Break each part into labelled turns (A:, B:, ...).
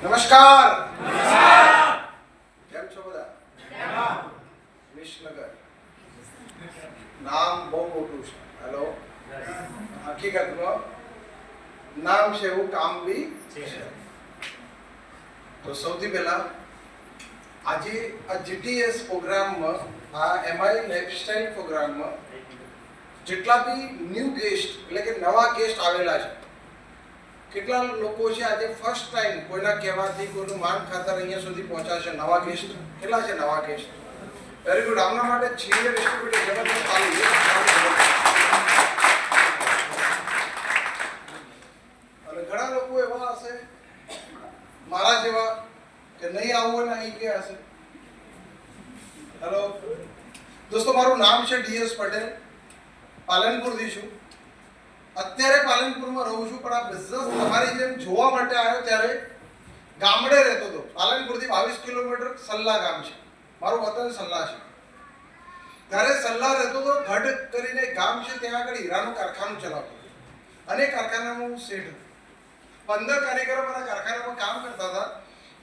A: નમસ્કાર. કેમ છો બધા? વિસનગર નામ બહુ મોટું છે. હેલો, હકીકતમાં નામ છે એવું કામ બી છે. તો સૌથી પહેલા આજે આ જીટીએસ પ્રોગ્રામમાં, આ એમઆઈ લાઈફસ્ટાઈલ પ્રોગ્રામમાં જેટલા બી ન્યૂ ગેસ્ટ એટલે કે નવા ગેસ્ટ આવેલા છે, કેટલા લોકો છે આજે ફર્સ્ટ ટાઈમ કોઈના કહેવાથી કોઈનું માન ખાતર અહીંયા સુધી પહોંચ્યા છે? નવા ગેસ્ટ કેટલા છે? નવા ગેસ્ટ વેરી ગુડ. આમના માટે છીણીએ ડિસ્ટ્રીબ્યુટર જબરદસ્ત ચાલુ છે. અને ઘણા લોકો એવા હશે મારા જેવા કે નહીં આવવું ને અહીં ગયા હશે. હેલો દોસ્તો, મારું નામ છે ડીએસ પટેલ, પાલનપુરથી છું. અત્યારે પાલનપુરમાં રહું છું, પણ આ બિઝનેસ તમારી જેમ જોવા માટે આવ્યો ત્યારે ગામડે રહેતો હતો. પાલનપુરથી 22 કિલોમીટર સલ્લા ગામ છે, મારું વતન સલ્લા છે. ત્યારે સલ્લા રહેતો હતો, ગઢ કરીને ગામ છે, ત્યાં આગળ હીરાનું કારખાનું ચલાવતો હતો. અને કારખાનામાં હું શેઠ હતો. 15 કારીગરો મારા કારખાનામાં કામ કરતા હતા.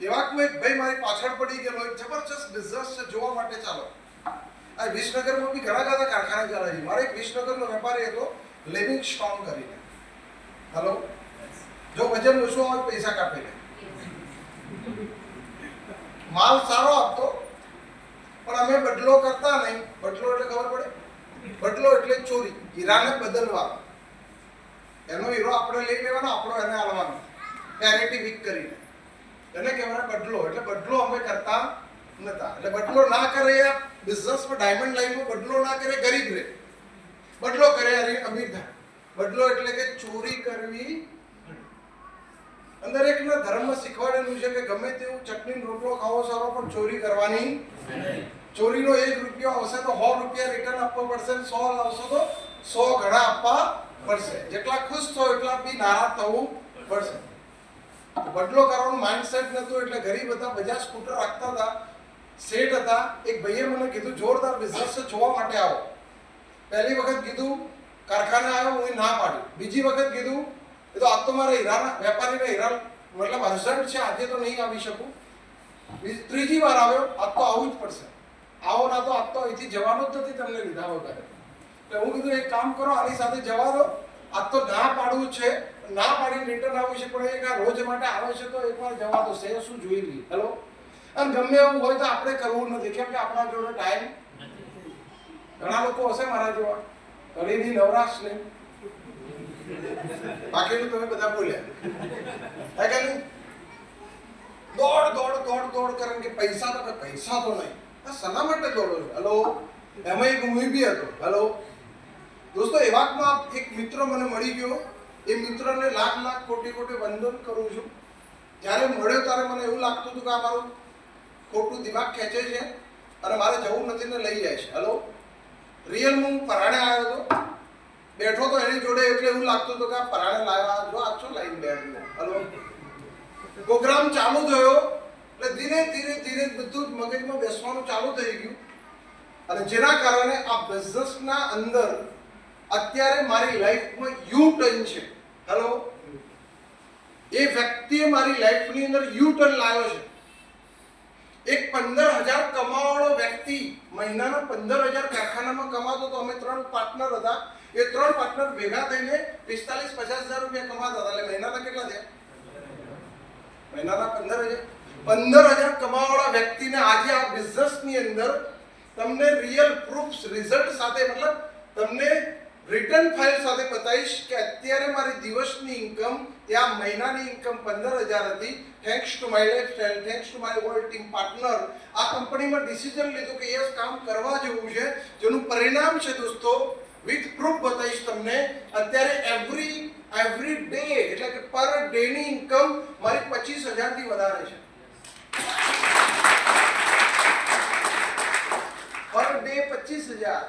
A: એવા કોઈ એક ભાઈ મારી પાછળ પડી ગયેલો, એક જબરજસ્ત બિઝનેસ છે, જોવા માટે ચાલો. આ વિસનગરમાં બી ઘણા બધા કારખાના ચાલે છે. મારે એક વિસનગરનો વેપારી હતો, લિવિંગ સ્ટોન કરીને. હેલો, જો વજન ઓછો હોય પૈસા કાપી લે. માલ સારો આપતો, પણ અમે બદલો કરતા નહીં. બદલો એટલે ખબર પડે? બદલો એટલે ચોરી, હીરાને બદલવા. એનો હીરો આપણે લઈ લેવાનો, આપણો એને આલવાનો, પેરિટી વીક કરીને. એને કહેવાય બદલો. એટલે બદલો અમે કરતા નતા. એટલે બદલો ના કરે આ બિઝનેસમાં, ડાયમંડ લાઈનમાં બદલો ના કરે ગરીબ રહે, બદલો કરે અમીર થાય. બદલો એટલે કે ચોરી કરવી. અંદર એકના ધર્મમાં શીખવાડેલું છે કે ગમે તેવું ચટણી રોટલો ખાવો સારો, પણ ચોરી કરવાની. ચોરીનો 1 રૂપિયો આવશે તો 100 રૂપિયા રિટર્ન આપવા પડશે, 100 લાવશો તો 100 ઘણા આપવા પડશે. જેટલા ખુશ થો એટલા બી નારાજ થવું પડશે. બદલો કરવાનું માઇન્ડસેટ નતું, એટલે ગરીબ હતા, બજાજ સ્કૂટર રાખતા હતા, શેઠ હતા. એક ભાઈએ મને કીધું જોરદાર બિઝનેસ છે, જોવા માટે આવો. પહેલી વખત કીધું, કારખાને આવ્યો, હું ના પાડી. બીજી વખત કીધું, એ તો આજ તો મારા હીરાના વેપારીના હીરા મતલબ અર્જન્ટ છે, આજે તો નહીં આવી શકું. ત્રીજી વાર આવ્યો, આજ તો આવવું જ પડશે. આવો ના તો આજ તો અહીંથી જવાનું જ નથી તમને લીધા વગર. એટલે હું કીધું એક કામ કરો, આની સાથે જવા દો. આજ તો ના પાડવું છે, ના પાડીને રિટર્ન આવવું છે, પણ એક આ રોજ માટે આવે છે તો એકવાર જવા દો. સે શું જોઈ લઈએ. હેલો, અને ગમે એવું હોય તો આપણે કરવું નથી, કેમ કે આપણા જોડે ટાઈમ. ઘણા લોકો હશે મારા જેવા, ઘરેથી નવરાશ નહીં, બાકીનું તમે બધા બોલ્યા હે કે નહીં? દોડ દોડ દોડ દોડ કરે કે પૈસા તો નહીં. શના માટે દોડો છો? હેલો, એમાં એક હું બી હતો. હેલો દોસ્તો, એવામાં એક મિત્ર મને મળી ગયો. એ મિત્રને લાખ લાખ કોટી કોટી વંદન કરું છું. જ્યારે મળ્યો ત્યારે મને એવું લાગતું હતું કે આ મારું ખોટું દિમાગ ખેંચે છે અને મારે જવું નથી ને લઈ જાય છે. હેલો, રિયલ હું પરાણે આવ્યો હતો, બેઠો તો એની જોડે, એટલે એવું લાગતું હતું કે આ પરાણે લાવ્યા, જો આછો લાઈન બેઠો. હેલો, પ્રોગ્રામ ચાલુ થયો એટલે ધીરે ધીરે ધીરે બધું મગજમાં બેસવાનું ચાલુ થઈ ગયું. અને જેના કારણે આ બિઝનેસના અંદર અત્યારે મારી લાઈફમાં યુ ટર્ન છે. હેલો, એ વ્યક્તિએ મારી લાઈફની અંદર યુ ટર્ન લાવ્યો છે. એક 15,000 કમાવાળો વ્યક્તિ મહિનાના 15,000 કારખાનામાં કમાતો તો. અમે 3 પાર્ટનર હતા. એ 3 પાર્ટનર ભેગા થઈને 45-50,000 રૂપિયા કમાતા હતા. એટલે મહિનાના કેટલા થયા? મહિનાના 15,000 કમાવાળા વ્યક્તિને આજે આ બિઝનેસની અંદર તમને રિયલ પ્રૂફ્સ, રિઝલ્ટ સાથે, મતલબ તમને રિટર્ન ફાઇલ સાથે બતાવીશ કે અત્યારે મારી દિવસની ઇન્કમ, ત્યાં મહિનાની ઇન્કમ 15,000 હતી. Thanks to my lifestyle, thanks to my all team partner, આ કંપનીમાં ડિસિઝન લીધું કે યસ, કામ કરવા જેવું છે. જેનું પરિણામ છે દોસ્તો, વિથ પ્રૂફ બતાવીશ તમને. અત્યારે એવરી ડે એટલે કે પર ડેની ઇન્કમ મારી 25,000 થી વધારે છે. Per day 25,000.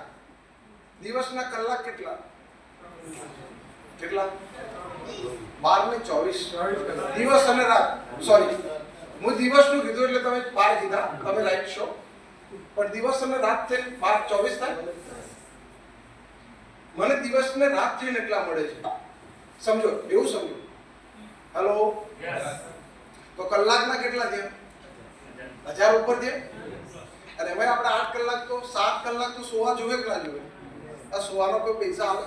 A: દિવસના કલાક કેટલા? 12 ને 24 દિવસ અને રાત. સોરી, હું દિવસનું કીધું એટલે તમે 12 કીધા, તમે રાઈટ છો. પણ દિવસ અને રાત થઈને 24 થાય. મને દિવસ ને રાત થઈને એટલા મળે છે. સમજો, એવું સમજો. હેલો, તો કલાકના કેટલા થયા? 1000 ઉપર થયા. અને એમાં આપણે 8 કલાક તો 7 કલાક તો સોવા જોવે કે ના જોવે? આ સોવાનો કોઈ પૈસા આવે?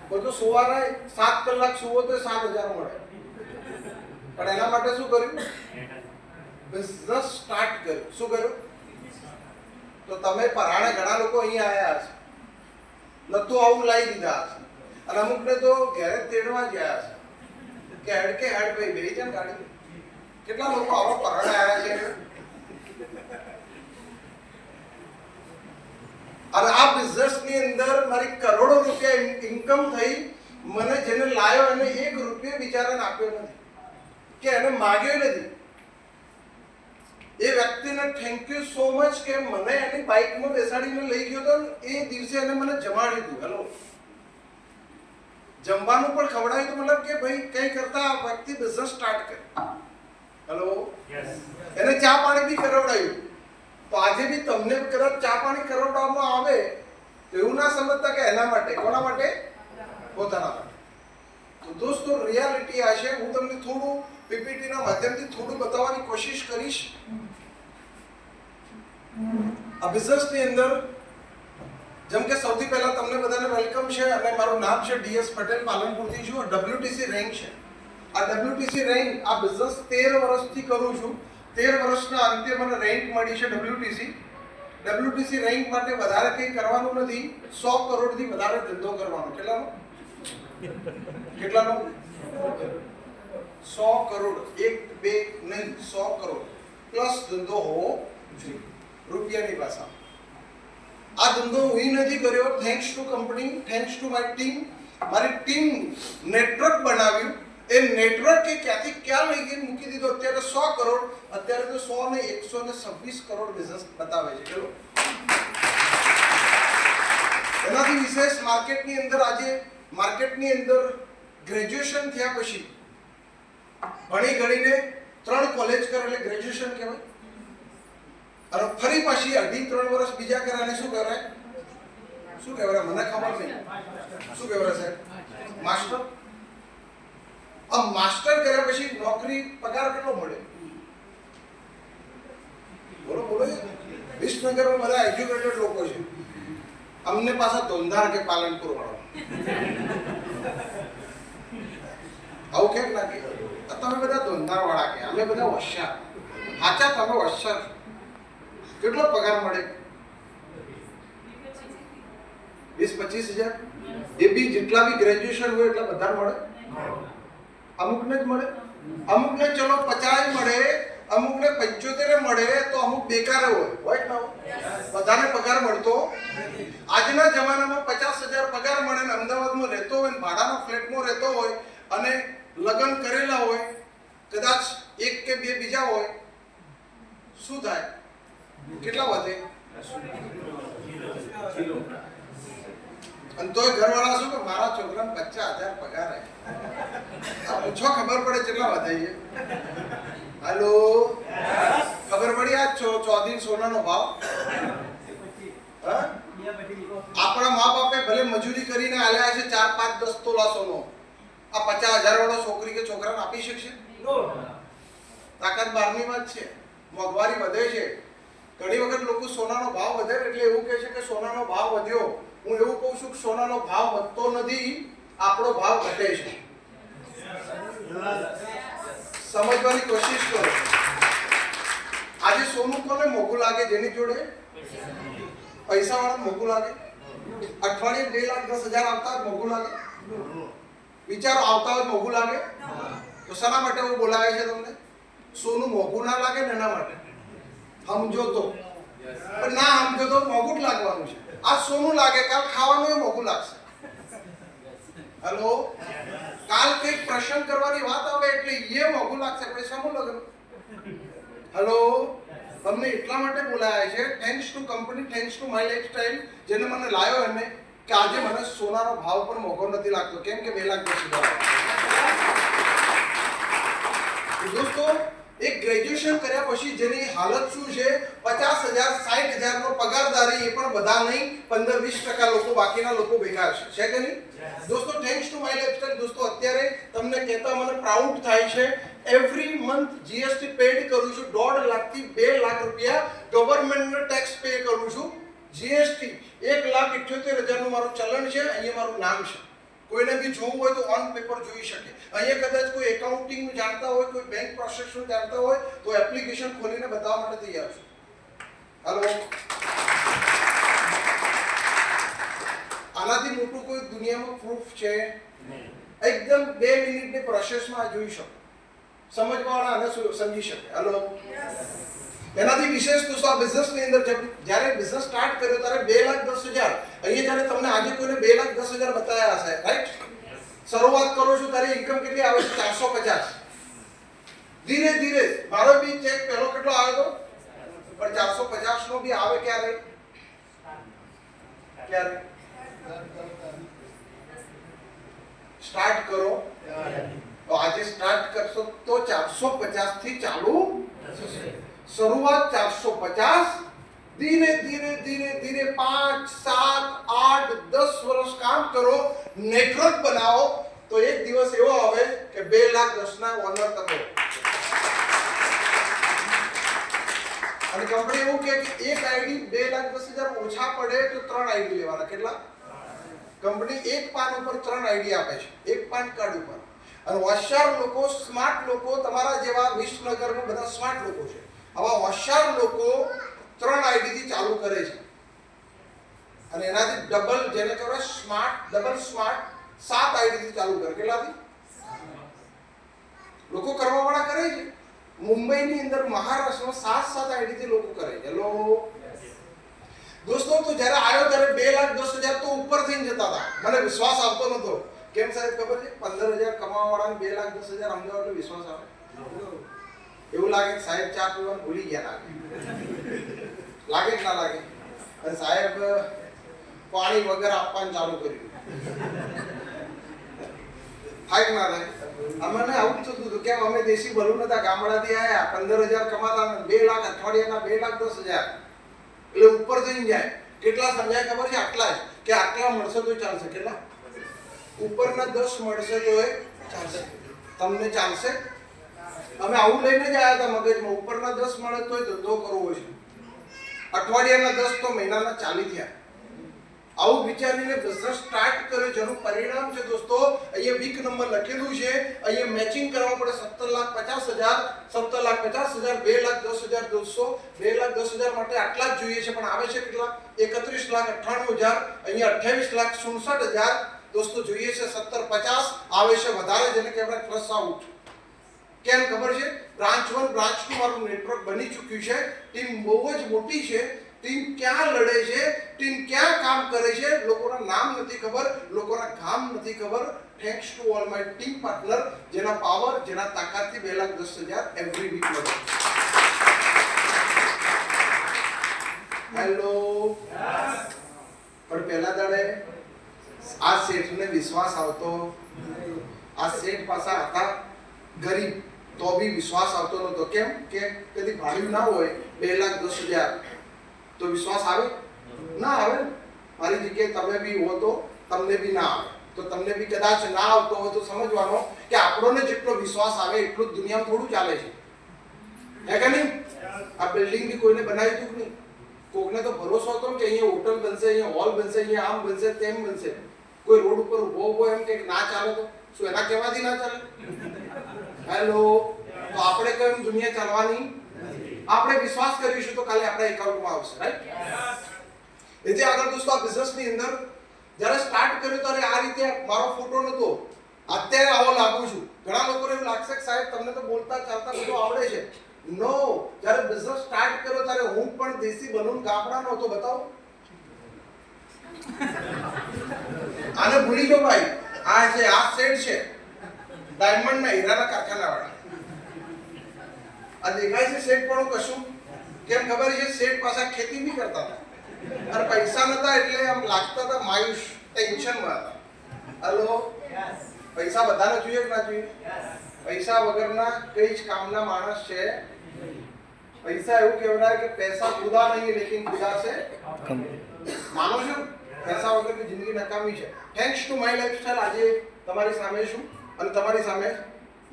A: બધું સોવાના 7 કલાક સુવો તો 7000 મળે. પણ એના માટે શું કર્યું? બિઝનેસ સ્ટાર્ટ કર્યું. શું કર્યું? તો તમે પરાણે ઘણા લોકો અહીંયા આવ્યા હશે, નતું આવું લાવી દીધા હશે, અને અમુકને તો ઘેરે તેડવા ગયા હશે કે હેડ ભાઈ બેહી જાય ગાડી. કેટલા લોકો આવા પરાણે આવ્યા છે? અને આ બિઝનેસ ની અંદર મારી કરોડો રૂપિયા ઇન્કમ થઈ. મને જેને લાયો એને 1 રૂપિયો બિચારાને આપ્યો નથી કે એને માગ્યો નથી. એ વ્યક્તિને થેન્ક યુ સો મચ કે મને એની બાઇકમાં બેસાડીને લઈ ગયો તો એ દિવસે એને મને જમાડી દીધું. હેલો, જમવાનું પણ ખવડાવ્યું. તો મતલબ કે ભાઈ કઈ કરતા આ વ્યક્તિ બિઝનેસ સ્ટાર્ટ કરે. હેલો, એને ચા પાણી બી કરાવડાવ્યું. તો આજે બી તમને કદાચ ચા પાણી કરાવવામાં આવે તો એવું ના સમજતા કે એના માટે. કોના માટે? પોતાના માટે. તો દોસ્તો રિયાલિટી આ છે. હું તમને થોડું પીપીટી ના માધ્યમથી થોડું બતાવવાની કોશિશ કરીશ. આ બિઝનેસ ની અંદર જેમ કે સૌથી પહેલા તમને બધાને વેલકમ છે, અને મારું નામ છે ડીએસ પટેલ, પાલનપુરથી છું. WTC રેન્ક છે. આ WTC રેન્ક આ બિઝનેસ 13 વર્ષથી કરું છું. 13 વર્ષના અંતે મને રેન્ક મળી છે WTC. WTC રેન્ક માટે વધારે કંઈ કરવાનું નથી. 100 કરોડથી વધારે ધંધો કરવાનો. કેટલાનો? 100 કરોડ. 1 2 નહીં, 100 કરોડ પ્લસ ધંધો હોવો જોઈએ રૂપિયાની ભાષા. આ ધંધો હું નથી કર્યો. Thanks to company, thanks to my team. મારી ટીમ નેટવર્ક બનાવ્યું. એ નેટવર્ક એ ક્યાંથી ક્યાં લઈ ગઈ મૂકી દીધો. અત્યારે 100 કરોડ, અત્યારે તો 100 ને 126 કરોડ બિઝનેસ બતાવે છે. ચલો, એનાથી વિશેષ માર્કેટની અંદર આજે માર્કેટની અંદર ગ્રેજ્યુએશન થયા પછી ભણી ગણીને 3 કોલેજ કરે એટલે ગ્રેજ્યુએશન કહેવાય. અને ફરી પાછી 2.5-3 વર્ષ બીજા કરે અને શું કહેવાય? શું કહેવાય? મને ખબર નહીં. શું કહેવાય સાહેબ? માસ્ટર. આ માસ્ટર કર્યા પછી નોકરી પગાર કેટલો મળે? બોલો બોલો. વિસનગરમાં બધા એજ્યુકેટેડ લોકો છે. અમને પાછા ધોંધાર કે પાલનપુર વાળો આવું કેમ ના કે? તમે બધા ધોંધાર વાળા કે અમે બધા હોશિયાર. સાચા તમે હોશિયાર. કેટલો પગાર મળે? 20-25 હજાર. એ બી જેટલા બી ગ્રેજ્યુએશન હોય એટલા બધા મળે? અમુકને જ મળે. અમુકને ચલો 50 મળે, અમુકને 75 મળે, તો અમુક બેકાર હોય કે ના હોય? બધાને પગાર મળતો. આજના જમાનામાં 50,000 પગાર મળે ને અમદાવાદમાં રહેતો હોય, ભાડાના ફ્લેટમાં રહેતો હોય અને લગ્ન કરેલા હોય, કદાચ 1 કે 2 બીજા હોય, શું થાય? કેટલા વધે? અને તોય ઘરવાળા શું કે મારા છોકરાને 50,000 પગાર હે. પૂછો ખબર પડે કેટલા વધે છે. હાલો, ખબર પડી? આજ ચોથી સોનાનો ભાવ. આપણા મા બાપે ભલે મજૂરી કરીને આલ્યા છે 4, 5, 10 તોલા સોનો. આ 50,000 વાળો છોકરી કે છોકરાને આપી શકશે? તાકાત બહારની વાત છે. મોંઘવારી વધે છે. ઘણી વખત લોકો સોનાનો ભાવ વધે એટલે એવું કહે છે કે સોનાનો ભાવ વધ્યો. હું એવું કહું છું કે સોનાનો ભાવ વધતો નથી, આપણો ભાવ ઘટે છે. સમજવાની કોશિશ કરો. આજે સોનું કોને મોંઘું લાગે? જેની જોડે પૈસા વાળા મોંઘું લાગે. અઠવાડિયે 2,10,000 આવતા મોંઘું લાગે. વિચારો, આવતા હોય મોંઘું લાગે. તો શાના માટે એવું બોલાવે છે તમને? સોનું મોંઘું ના લાગે ને એના માટે. સમજો તો. પણ ના સમજો તો મોંઘું જ લાગવાનું છે. આ સોનું લાગે, કાલ ખાવાનું એ મોંઘું લાગશે. હેલો, કાલ કંઈક પ્રસંગ કરવાની વાત આવે એટલે એ મોંઘું લાગશે. પૈસાનું લગ્ન. હેલો, તમને એટલા માટે બોલાયા છે. Thanks to company, thanks to my lifestyle, જેને મને લાયો એને કે આજે મને સોનાનો ભાવ પણ મોંઘો નથી લાગતો. કેમ કે 2,10,000. દોસ્તો, એક ગ્રેજ્યુએશન કર્યા પછી જેની હાલત શું છે? 50,000, 60,000 નો પગારદારી. એ પણ બધા નહીં, 15-20% લોકો, બાકીના લોકો બેકાર છે કે નહીં? દોસ્તો, થેન્ક્સ ટુ માય લાઈફસ્ટાઈલ. દોસ્તો, અત્યારે તમને કહેતા મને પ્રાઉડ થાય છે એવરી મંથ જીએસટી પેડ કરું છું. 1.5 લાખથી 2 લાખ રૂપિયા ગવર્મેન્ટનો ટેક્સ પે કરું છું. જીએસટી 1,78,000 નું મારું ચલણ છે. અહીંયા મારું નામ છે. કોઈને બી જોવું હોય તો ઓન પેપર જોઈ શકે. અહીંયા કદાચ કોઈ એકાઉન્ટિંગ નું જાણતા હોય, કોઈ બેંક પ્રોસેસ નું જાણતા હોય તો એપ્લિકેશન ખોલીને બતાવવા માટે તૈયાર છું. હાલો, આનાથી મોટું કોઈ દુનિયામાં પ્રૂફ છે? એકદમ 2 મિનિટની પ્રોસેસમાં જોઈ શકો. સમજવાવાળા આને સમજી શકે. હાલો, એનાથી વિશેષ દોસ્તો આ બિઝનેસની અંદર જ્યારે બિઝનેસ સ્ટાર્ટ કર્યો ત્યારે 2,10,000, અહીંયા જ્યારે તમને આજે કોઈને 2,10,000 બતાવ્યા હશે, રાઈટ? શરૂઆત કરો છો ત્યારે ઇન્કમ કેટલી આવે છે? 450. ધીરે ધીરે મારો બી ચેક પહેલો કેટલો આવ્યો હતો, પણ 450 નો બી આવે ક્યારે? સ્ટાર્ટ કરો તો આજે સ્ટાર્ટ કરશો તો 450 થી ચાલુ થશે. શરૂઆત 450, ધીરે ધીરે ધીરે ધીરે 5, 7, 8, 10 વર્ષ કામ કરો, નેટવર્ક બનાવો તો એક દિવસ એવો આવે કે 2,10,000 ના ઓનર તમે. અને કંપની એવું કહે કે એક આઈડી 2,10,000 ઓછા પડે તો 3 આઈડી લેવાના. કેટલા? કંપની એક પાન ઉપર 3 આઈડી આપે છે, એક પાન કાર્ડ ઉપર. અને હોશિયાર લોકો, સ્માર્ટ લોકો, તમારા જેવા વિસનગરમાં બધા સ્માર્ટ લોકો છે. આવા હોશિયાર લોકો 3 આઈડી થી ચાલુ કરે છે અને એનાથી ડબલ, જેને કહેવાય સ્માર્ટ, ડબલ સ્માર્ટ, 7 આઈડી થી ચાલુ કરે. કેટલાથી? લોકો કરવાવાળા કરે છે. મુંબઈની અંદર, મહારાષ્ટ્રમાં 7 આઈડી થી લોકો કરે છે. હેલો દોસ્તો, તો જ્યારે આવ્યો ત્યારે 2,10,000 તો ઉપર થઈને જતા હતા. મને વિશ્વાસ આવતો નતો. કેમ સાહેબ ખબર છે? 15,000 કમાવાવાળાને 2,10,000 સમજાવો એટલે વિશ્વાસ આવે. એવું લાગે કે સાહેબ ચા પીવાનું ભૂલી ગયા, લાગે કે ના લાગે? અને સાહેબ પાણી વગર આપવાનું ચાલુ કર્યું, થાય કે ના થાય? અમને આવું થતું હતું. કેમ? અમે દેશી બલૂન હતા, ગામડાથી આવ્યા, 15,000 કમાતા, 2 લાખ અઠવાડિયાના 2,10,000 એટલે ઉપર જઈને જાય. કેટલા સમજાય ખબર છે? આટલા જ, કે આટલા મળશે તો ચાલશે. કેટલા? ઉપરના 10 મળશે તો ચાલશે. તમને ચાલશે? અમે આવું લઈને જ આવ્યા હતા મગજમાં, ઉપરના 10 મળે તો ધંધો કરવો છે, અઠવાડિયાના 10 તો મહિનાના 40 થયા. આવું વિચારીને બિઝનેસ સ્ટાર્ટ કર્યો. જેનું પરિણામ છે દોસ્તો, અહીંયા વીક નંબર લખેલું છે, અહીંયા મેચિંગ કરવા પડે. 17,50,000, 17,50,000, 2,10,200, 2,10,000 માટે આટલા જ જોઈએ છે, પણ આવે છે કેટલા? 31,98,000. અહીંયા 28,67,000 દોસ્તો જોઈએ છે. 17,50 આવે છે વધારે, જેને કહેવાય પ્લસ આઉટ. કેમ ખબર છે? બ્રાન્ચ 1, બ્રાન્ચ 2 મારું નેટવર્ક બની ચૂક્યું છે. ટીમ બહુ જ મોટી છે. ટીમ ક્યાં લડે છે, ટીમ ક્યાં કામ કરે છે, લોકોના નામ નથી ખબર, લોકોના કામ નથી ખબર. Thanks to all my team partner, જેના પાવર, જેના તાકાતથી 2,10,000 એવરી વીક મળે. હેલો, પણ પહેલા દાડે આ શેઠને વિશ્વાસ આવતો. આ શેઠ પાછા હતા ગરીબ, તો બી વિશ્વાસ આવતો નતો. કેમ? કે કદી ભાડું ના હોય 2,10,000 તો વિશ્વાસ આવે? ના આવે. મારી જગ્યાએ તમે બી હો તો તમને બી ના આવે. તો તમને બી કદાચ ના આવતો હોય તો સમજવાનો કે આપણોને જેટલો વિશ્વાસ આવે એટલું જ દુનિયામાં થોડું ચાલે છે, હે કે નહીં? આ બિલ્ડિંગ બી કોઈને બનાવી તું નહીં. કોકને તો ભરોસો હતો કે અહીંયા હોટલ બનશે, અહીંયા હોલ બનશે, અહીંયા આમ બનશે, તેમ બનશે. કોઈ રોડ ઉપર ઉભો એમ કે ના ચાલે તો શું એના કહેવાથી ના ચાલે? હેલો, તો આપણે કઈ દુનિયા ચાલવાની? આપણે વિશ્વાસ કરીશું તો કાલે આપણા એકાઉન્ટમાં આવશે, રાઈટ? એથી આગળ દોસ્તો આ બિઝનેસની અંદર જ્યારે સ્ટાર્ટ કર્યો ત્યારે આ રીતે મારો ફોટો નતો. અત્યારે આવો લાગુ છું. ઘણા લોકોને એવું લાગશે કે સાહેબ તમને તો બોલતા ચાલતા બધું આવડે છે. નો, જ્યારે બિઝનેસ સ્ટાર્ટ કર્યો ત્યારે હું પણ દેશી બલૂન ગામડાનો હતો. બતાવો, આને ભૂલી જાઓ ભાઈ. આ છે, આ શેડ છે ડાયમંડના હીરાના કારખાનાવાળા. આ દેખાય છે શેઠ પણ કશું? કેમ ખબર છે? શેઠ પાછા ખેતી બી કરતા હતા અને પૈસા નતા એટલે આમ લાગતા હતા માયુસ, ટેન્શનમાં હતા. હેલો, પૈસા બધાને જોઈએ કે ના જોઈએ? પૈસા વગરના કઈ જ કામના માણસ છે? પૈસા એવું કહેવાય કે પૈસા ખુદા નહીં લેકિન ખુદા સે માનો છો? પૈસા વગરની જિંદગી નકામી છે. થેન્ક્સ ટુ માય લાઈફસ્ટાઈલ આજે તમારી સામે છું અને તમારી સામે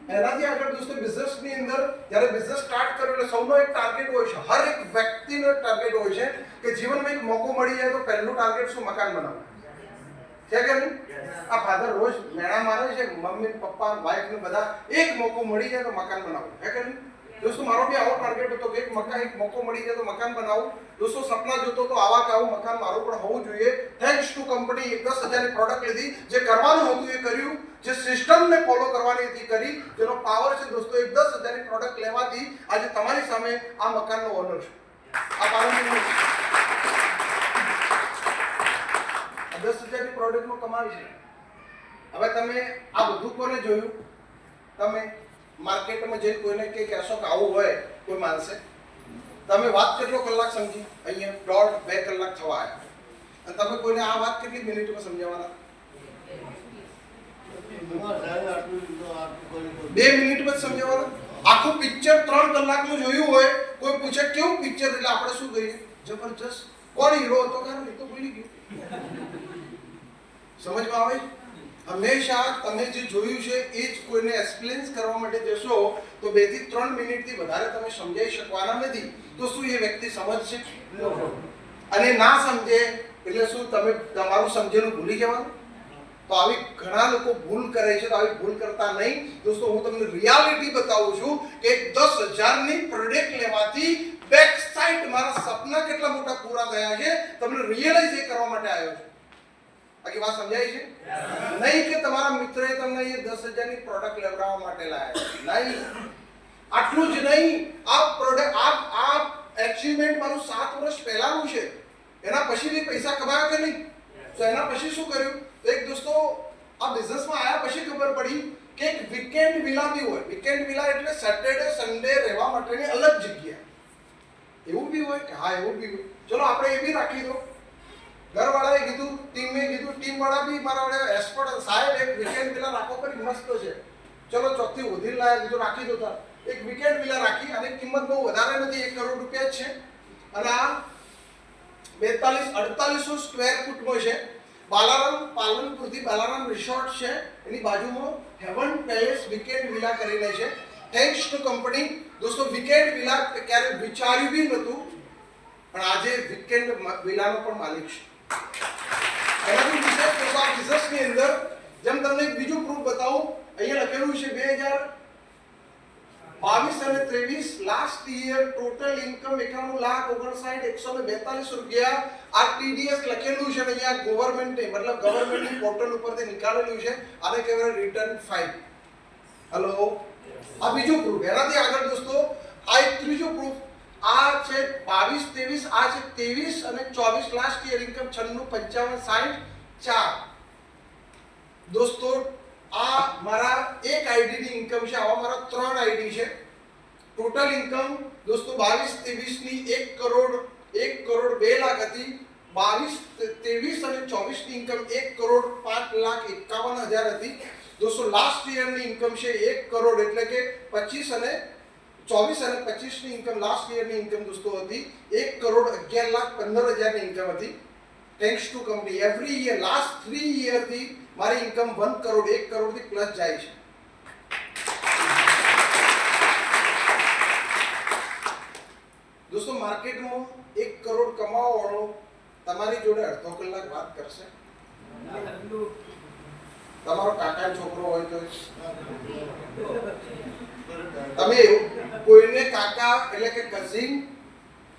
A: એનાથી આગળ દોસ્તો બિઝનેસની અંદર જ્યારે બિઝનેસ સ્ટાર્ટ કર્યો એટલે સૌનો એક ટાર્ગેટ હોય છે, હર એક વ્યક્તિનો એક ટાર્ગેટ હોય છે કે જીવનમાં એક મોકો મળી જાય તો પહેલું ટાર્ગેટ શું? મકાન બનાવવું છે કે નહીં? આ ફાધર રોજ મેળા મારે છે, મમ્મી પપ્પા વાઈફ ને બધા, એક મોકો મળી જાય તો મકાન બનાવવું છે કે નહીં? દોસ્તો મારો બી આવો ટાર્ગેટ હતો કે એક મોકો મળી જાય તો મકાન બનાવું. દોસ્તો સપના જોતો તો આવા કે આવું મકાન મારું પણ હોવું જોઈએ. થેન્ક્સ ટુ કંપની 10,000ની પ્રોડક્ટ લીધી, જે કરવાનું હતું એ કર્યું, જે સિસ્ટમને ફોલો કરવાની હતી કરી, જેનો પાવર છે દોસ્તો એક 10,000ની પ્રોડક્ટ લેવાથી આજે તમારી સામે આ મકાનનો ઓનર છે. આ પાલનપુરનો 10,000ની પ્રોડક્ટનો કમાલ છે. હવે તમે આ બધું કોને જોયું? તમે માર્કેટમાં જઈને કોઈને કે કહેશો કે આવું હોય, કોઈ માનશે? તમે વાત કેટલો કલાક સમજી? અહીંયા 1.5-2 કલાક થવા આવ્યા, અને તમે કોઈને આ વાત કેટલી મિનિટમાં સમજાવવાના? 2 મિનિટમાં સમજાવવાના. આખું પિક્ચર 3 કલાકનું જોયું હોય, કોઈ પૂછે કેવું પિક્ચર, એટલે આપણે શું કહીએ? જબરજસ્ત. કોણ હીરો હતો? કારણ એ તો ભૂલી ગયો. સમજમાં આવે? હંમેશા તમે જે જોયું છે એ જ કોઈને એક્સપ્લેન કરવા માટે જશો તો 2 થી 3 મિનિટથી વધારે તમે સમજાવી શકવાના નથી. તો શું એ વ્યક્તિ સમજશે? અને ના સમજે એટલે શું તમે તમારું સમજેલું ભૂલી જવાનું? તો આવી ઘણા લોકો ભૂલ કરે છે. તો આવી ભૂલ કરતા નહીં દોસ્તો. હું તમને રિયાલિટી બતાવું છું કે 10,000ની પ્રોડક્ટ લેવાથી બેક સાઇડ મારા સપના કેટલા મોટા પૂરા થયા છે, તમને રિયલાઇઝ એ કરવા માટે આવ્યો છું. બાકી વાત સમજાય છે? નહીં કે તમારા મિત્રએ તમને એ 10,000ની પ્રોડક્ટ લેવડાવવા માટે લાયા, નહીં. આટલું જ નહીં, આ પ્રોડક્ટ આ એચિવમેન્ટ મારું 7 વર્ષ પહેલાનું છે. એના પછી બી પૈસા કમાયા કે નહીં? તો એના પછી શું કર્યું? એક દોસ્તો આ બિઝનેસમાં આવ્યા પછી ખબર પડી કે એક વીકેન્ડ વિલા બી હોય. વીકેન્ડ વિલા એટલે સેટરડે સન્ડે રહેવા માટેની અલગ જગ્યા. એવું બી હોય કે હા, એવું બી હોય. ચલો આપણે એ બી રાખી દો. ઘરવાળાએ કીધું, ટીમે કીધું, ટીમ વાળા બી મારા વડે એક્સપર્ટ સાહેબ એક વીકેન્ડ વિલા રાખો કરી મસ્ત છે. ચલો ચોથી ઉધીર લાયા, કીધું રાખી દો. તાર એક વીકેન્ડ વિલા રાખી, અને કિંમત બહુ વધારે નથી, 1 કરોડ રૂપિયા જ છે. અને આ 42-4800 સ્ક્વેર ફૂટનો છે. બાલારામ, પાલનપુરથી બાલારામ રિસોર્ટ છે, એની બાજુમાં હેવન પેલેસ વીકેન્ડ વિલા કરીને છે. થેન્ક્સ ટુ કંપની દોસ્તો. વીકેન્ડ વિલા ક્યારે વિચાર્યું બી નહોતું, પણ આજે વીકેન્ડ વિલાનો પણ માલિક છે. એનાથી વિશેષ તો આ બિઝનેસની અંદર જેમ તમને એક બીજું પ્રૂફ બતાવું, અહીંયા લખેલું છે 2022 અને 23 લાસ્ટ યર ટોટલ ઇન્કમ 91,59,142 રૂપિયા. આ ટીડીએસ લખેલું છે, અહીંયા ગવર્મેન્ટે મતલબ ગવર્મેન્ટની પોર્ટલ ઉપરથી નીકાળેલું છે. આને કહેવાય રિટર્ન ફાઇલ. હેલો, આ બીજું પ્રૂફ. એનાથી આગળ દોસ્તો આ એક ત્રીજું પ્રૂફ. આ છે 22-23, આ છે 23 અને 24 લાસ્ટ યર ઇન્કમ 96-55-60-4. દોસ્તો આ મારા એક આઈડીની ઇન્કમ છે, આવા મારા 3 આઈડી છે. ટોટલ ઇન્કમ દોસ્તો 22-23 ની 1 કરોડ 2 લાખ હતી. 22-23 અને 24 ની ઇન્કમ 1 કરોડ 5,51,000 હતી. દોસ્તો લાસ્ટ યરની ઇન્કમ છે 1 કરોડ, એટલે કે 24 અને 25 ની ઇન્કમ લાસ્ટ યરની ઇન્કમ દોસ્તો હતી 1 કરોડ 11,15,000 ની ઇન્કમ હતી. Thanks to company every year last 3 યરથી મારી ઇન્કમ 1 કરોડ 1 કરોડથી પ્લસ જાય છે. દોસ્તો માર્કેટમાં 1 કરોડ કમાવાવાળો તમારી જોડે અડધો કલાક વાત કરશે. તમારો કાકાનો છોકરો હોય તો તમે કોઈને કાકા એટલે કે કઝિન,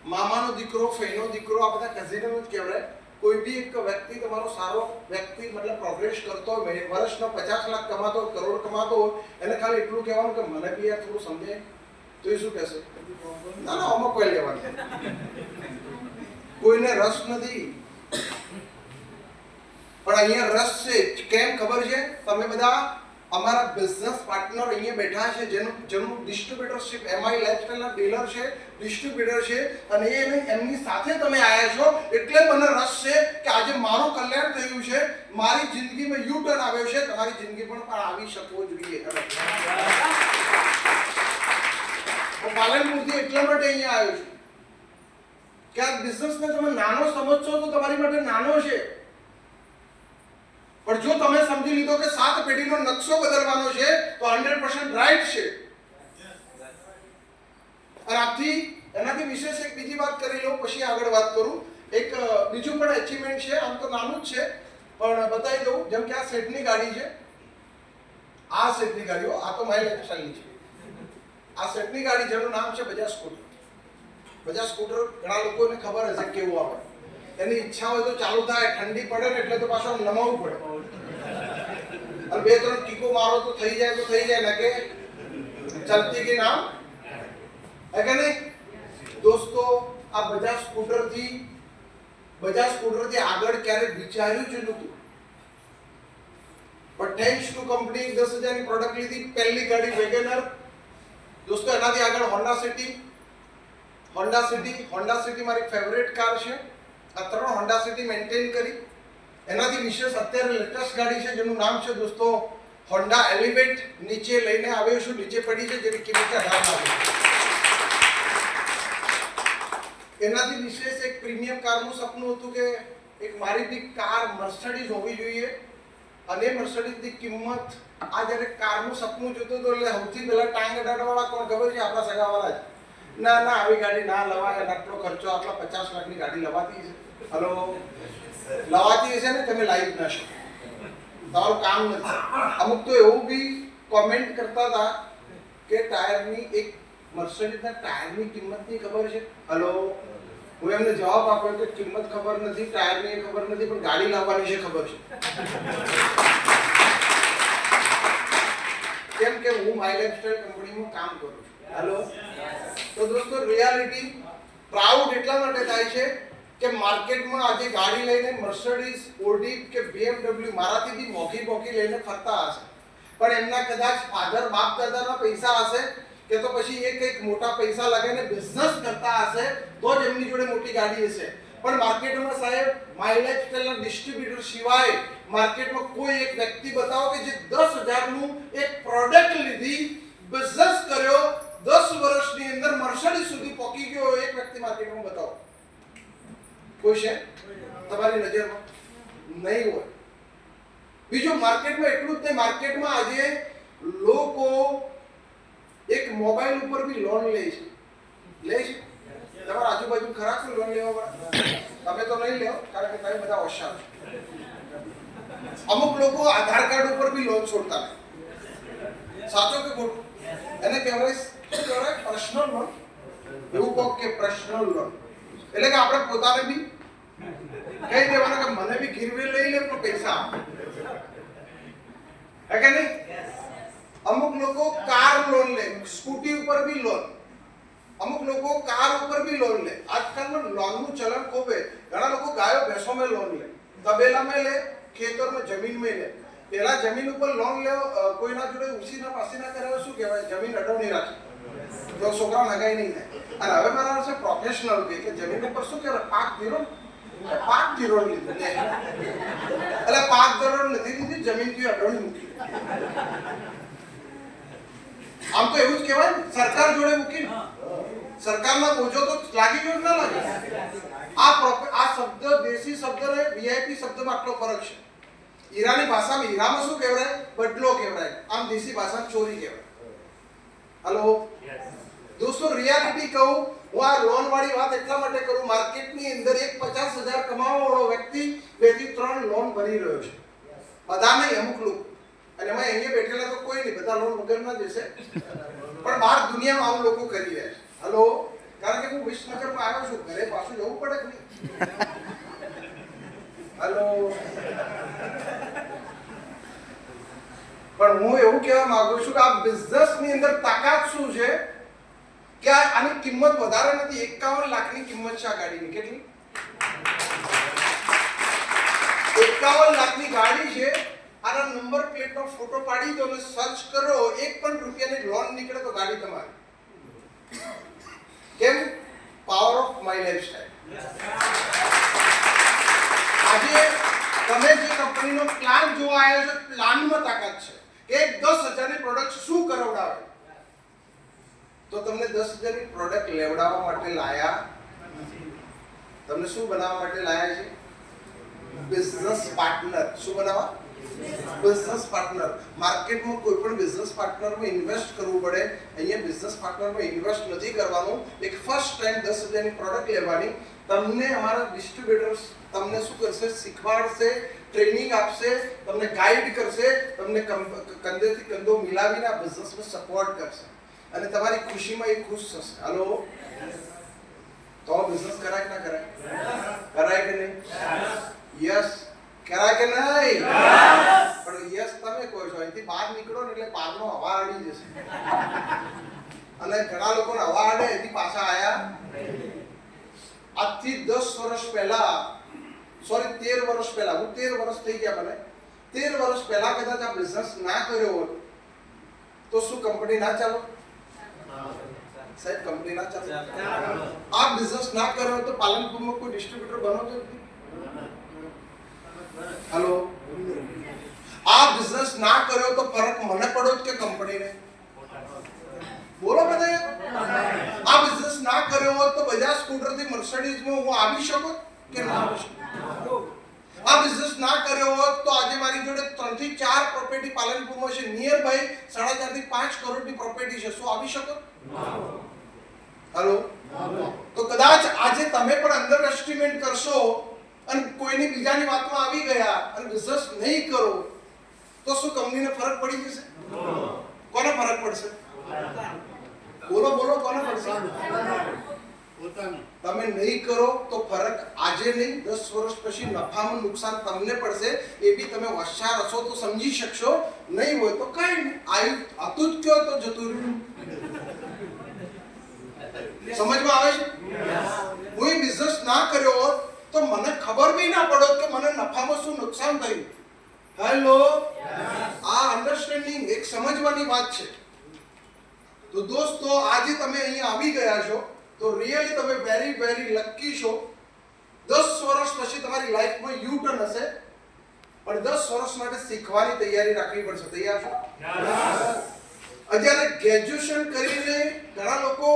A: મામાનો દીકરો, ફઈનો દીકરો, આ બધા કઝિનો જ કહેવાય. કોઈ બી એક વ્યક્તિ તમારો સારો વ્યક્તિ મતલબ પ્રોગ્રેસ કરતો હોય, વર્ષનો 50 લાખ કમાતો હોય, કરોડ કમાતો હોય, એને ખાલી એટલું કહેવાનું કે મને બી યાર થોડું સમજે. તો એ શું કહેશે? ના ના, આમાં કોઈ લેવાનું. કોઈને રસ નથી, પણ અહીંયા રસ છે. કેમ ખબર છે? તમે બધા અમારા બિઝનેસ પાર્ટનર અહીંયા બેઠા છે, જેનું ડિસ્ટ્રીબ્યુટરશિપ એમઆઈ લાઇફસ્ટાઈલના ડીલર છે, ડિસ્ટ્રીબ્યુટર છે, અને એમની સાથે તમે આવ્યા છો. એટલે મને રસ છે કે આજે મારું કલ્યાણ થયું છે, મારી જિંદગીમાં યુ ટર્ન આવ્યો છે, તમારી જિંદગી પણ આવી શકવો જોઈએ. હું પાલનપુરથી એટલા માટે અહીંયા આવ્યો છું કે આ બિઝનેસને તમે નાનો સમજશો તો તમારી માટે નાનો છે, પણ જો તમે સમજી લીધો કે 7 પેઢીનો નકશો બદલવાનો છે તો 100% રાઈટ છે. અને આપથી એનાથી વિશેષ એક બીજી વાત કરી લઉં, પછી આગળ વાત કરું. એક બીજું પણ અચીવમેન્ટ છે, આમ તો નાનું જ છે પણ બતાવી દઉં. જેમ કે આ સેટની ગાડી છે, આ સેટની ગાડીઓ, આ તો મારી લાઈફસ્ટાઈલની છે. આ સેટની ગાડી જેનું નામ છે બજાજ સ્કૂટર. બજાજ સ્કૂટર ઘણા લોકોને ખબર હશે કેવું આવે. એની ઈચ્છા હોય તો ચાલુ થાય, ઠંડી પડે ને એટલે તો પાછું નમાવવું પડે. અને 2-3 કિકો મારો તો થઈ જાય ને કે ચલતી કે નામ હે કે નહીં. દોસ્તો આ બજાજ સ્કૂટરથી આગળ ક્યારેક વિચાર્યું જ નહોતું. પણ થેન્ક્સ ટુ કંપની 10,000 ની પ્રોડક્ટ લીધી, પહેલી ગાડી વેગનર. દોસ્તો એનાથી આગળ હોન્ડા સિટી મારી ફેવરેટ કાર છે. આ 3 હોન્ડા સિટી મેન્ટેન કરી. એનાથી વિશેષ અત્યારે લેટેસ્ટ ગાડી છે જેનું નામ છે દોસ્તો હોન્ડા એલિવેટ. નીચે લઈને આવ્યો છું, નીચે પડી છે, જેની કિંમત 18 લાખ. એનાથી વિશેષ એક પ્રીમિયમ કારનું સપનું હતું કે એક મારી બી કાર મર્સિડીઝ હોવી જોઈએ. અને મર્સિડીઝની કિંમત, આ જ્યારે કારનું સપનું જોતો હતો એટલે સૌથી પહેલા ટાંગ અડાડવાળા કોણ ખબર છે? આપણા સગાવાળા જ. ના આવી ગાડી ના લવાય, આટલો ખર્ચો, આટલા 50 લાખની ગાડી લવાતી છે. હલો, લવાતી હશે ને, તમે લાઈવ ના શકો, તમારું કામ નથી. અમુક તો એવું બી કોમેન્ટ કરતા હતા કે ટાયરની, એક મર્સિડીઝના ટાયરની કિંમતની ખબર છે. હલો, હું એમને જવાબ આપ્યો કે કિંમત ખબર નથી, ટાયરની ખબર નથી, પણ ગાડી લાવવાની છે ખબર છે. કેમ કે હું માય લાઈફસ્ટાઈલ કંપનીમાં કામ કરું છું. હેલો, તો દોસ્તો રિયાલિટી પ્રાઉડ એટલા માટે થાય છે કે માર્કેટમાં આજે ગાડી લઈને મર્સિડીઝ, ઓડી કે BMW મારાથી બી મોઘી લઈને ફરતા હશે, પણ એમના કદાચ ફાધર બાપ દાદાના પૈસા હશે કે તો પછી એ કંઈક મોટા પૈસા લગાવીને બિઝનેસ કરતા હશે તો જ એમની જોડે મોટી ગાડી હશે. પણ માર્કેટમાં સાહેબ માય લાઈફસ્ટાઈલના ડિસ્ટ્રીબ્યુટર સિવાય માર્કેટમાં કોઈ એક વ્યક્તિ બતાવો કે જે 10,000 નું એક પ્રોડક્ટ લીધી, બિઝનેસ કર્યો, 10 વર્ષની અંદર મર્સિડીઝ સુધી પહોંચી ગયો, એક વ્યક્તિ માર્કેટમાં બતાવો. કોઈ છે તમારી નજરમાં? નહીં હોય. બીજું માર્કેટમાં એટલું જ નહીં, માર્કેટમાં આજે લોકો એક મોબાઈલ ઉપર બી લોન લે છે. તમારા આજુબાજુ ખરા કોઈ લોન લેવા વાળા? તમે તો નહીં લેવો કારણ કે તમે બધા હોશિયાર છો. અમુક લોકો આધાર કાર્ડ ઉપર બી લોન છોડતા નહીં. સાચો કે ખોટું? એને કહેવાય શું કહેવાય? Personal loan. એવું કહો કે પર્સનલ લોન એટલે કે આપણે પોતાને બી કહી દેવાનું કે મને બી ગીરવે લઈ લે પણ પૈસા આપે. હે કે નહીં? અમુક લોકો કાર લોન લે, સ્કૂટી ઉપર બી લોન. અમુક લોકો કાર ઉપર બી લોન લે. આજકાલનું લોનનું ચલણ ખૂબ છે. ઘણા લોકો ગાયો ભેંસોમાં લોન લે, તબેલામાં લે, ખેતરમાં જમીનમાં લે. પેલા જમીન ઉપર લોન લે, કોઈના જોડે ઉસીના પાસીના કરાવે, શું કહેવાય, જમીન અડવણી રાખી તો છોકરા નગાઈ નહીં થાય. અને હવે મારા છે પ્રોફેશનલ કે જમીન ઉપર શું કહેવાય, પાક ધીરોણ લીધું એટલે પાક ધીરોણ નથી લીધી, જમીનથી અડવણી મૂકી. આમ તો એવું જ કહેવાય ને, સરકાર જોડે મૂકી. સરકારના બોજો તો લાગી ગયો ના લાગે? આ શબ્દ દેશી શબ્દ ને વીઆઈપી શબ્દમાં આટલો ફરક છે. હીરાની ભાષામાં હીરામાં શું કહેવાય? બદલો કહેવાય. આમ દેશી ભાષામાં ચોરી કહેવાય. હલો દોસ્તો, રિયાલિટી કહું, હું આ લોન વાળી વાત એટલા માટે કરું, માર્કેટની અંદર એક 50,000 કમાવા વાળો વ્યક્તિ 2 થી 3 લોન ભરી રહ્યો છે. બધા નહીં, અમુક લોકો. અને એમાં અહીંયા બેઠેલા તો કોઈ નહીં, બધા લોન વગરના જશે. પણ બહાર દુનિયામાં આવું લોકો કરી રહ્યા છે. હલો, કારણ કે હું વિસનગરમાં આવ્યો છું, ઘરે પાછું જવું પડે કે નહીં? હલો, પણ હું એવું કહેવા માંગુ છું કે આ બિઝનેસની અંદર તાકાત શું છે કે આની કિંમત વધારે નથી. 51 લાખની કિંમત છે આ ગાડીની. કેટલી? 51 લાખની ગાડી છે. આના નંબર પ્લેટનો ફોટો પાડી દો અને સર્ચ કરો, 1 પણ રૂપિયાની લોન નીકળે તો ગાડી તમારી. કેમ? Power of my lifestyle. આજે તમે જે કંપનીનો પ્લાન જોવા આવ્યો છો, પ્લાનમાં તાકાત છે કે 10,000 ની પ્રોડક્ટ શું કરાવડાવે. તો તમને 10,000 ની પ્રોડક્ટ લેવડાવવા માટે લાયા નથી. તમને શું બનાવવા માટે લાયા છે? Business partner. શું બનાવવા? Business partner. માર્કેટમાં કોઈ પણ બિઝનેસ પાર્ટનરમાં ઇન્વેસ્ટ કરવું પડે. અહીંયા બિઝનેસ પાર્ટનરમાં ઇન્વેસ્ટ નથી કરવાનું. એક ફર્સ્ટ ટાઈમ 10,000 ની પ્રોડક્ટ લેવાની. તમને અમારા ડિસ્ટ્રીબ્યુટર્સ તમને શું કરશે? શીખવાડશે, ટ્રેનિંગ આપશે, તમને ગાઈડ કરશે, તમને કંધેથી કંધો મિલાવીને આ બિઝનેસમાં સપોર્ટ કરશે અને તમારી ખુશીમાં એ ખુશ થશે. હાલો, તો બિઝનેસ કરાય કે ના કરાય? કરાય કે નહીં? યસ કરાય કે નહીં? પણ યસ તમે કહો છો. અહીંથી બહાર નીકળો ને એટલે બહારનો હવા અડી જશે અને ઘણા લોકોને હવા અડે એથી પાછા આયા. આજથી 10 વર્ષ પહેલા, સોરી 13 વર્ષ પહેલા, હું 13 વર્ષ થઈ ગયા મને, 13 વર્ષ પહેલા કદાચ આ બિઝનેસ ના કર્યો હોત તો શું કંપની ના ચાલો? સાહેબ કંપની ના ચાલે. આ બિઝનેસ ના કર્યો તો પાલનપુરમાં કોઈ ડિસ્ટ્રીબ્યુટર બનો તો હેલો, આ બિઝનેસ ના કર્યો તો ફરક મને પડ્યો કે કંપનીને? બોલો બધા. આ બિઝનેસ ના કર્યો હોત તો બજાજ સ્કૂટર થી મર્સિડીઝમાં હું આવી શકું કે ના આવી શકું? આ બિઝનેસ ના કર્યો હોત તો આજે મારી જોડે 3 થી 4 પ્રોપર્ટી પાલનપુરમાં છે, નિયર બાય 4.5 થી 5 કરોડની પ્રોપર્ટી છે. શું આવી શકો? હેલો, તો કદાચ આજે તમે પણ અંડર એસ્ટિમેટ કરશો અને કોઈની બીજાની વાતમાં આવી ગયા અને બિઝનેસ નહીં કરો તો શું કંપનીને ફરક પડી જશે? કોને ફરક પડશે? બોલો બોલો, કોને પડશે? તમે નહીં કરો તો ફરક આજે નહીં, 10 વર્ષ પછી નફામાં નુકસાન તમને પડશે. એ બી તમે હોશિયાર હશો તો સમજી શકશો, નહીં હોય તો કઈ નહીં. આતું જ કયો તો જતું રહ્યું. સમજમાં આવે છે? હું એ બિઝનેસ ના કર્યો હોત તો મને ખબર બી ના પડત કે મને નફામાં શું નુકસાન થયું. હેલો, આ અન્ડરસ્ટેન્ડિંગ એક સમજવાની વાત છે. તો દોસ્તો, આજે તમે અહીંયા આવી ગયા છો તો રિયલી તમે વેરી વેરી લકી છો. 10 વર્ષ પછી તમારી લાઈફમાં યુ ટર્ન હશે, પણ 10 વર્ષ માટે શીખવાની તૈયારી રાખવી પડશે. તૈયાર છો? અત્યારે ગ્રેજ્યુએશન કરીને ઘણા લોકો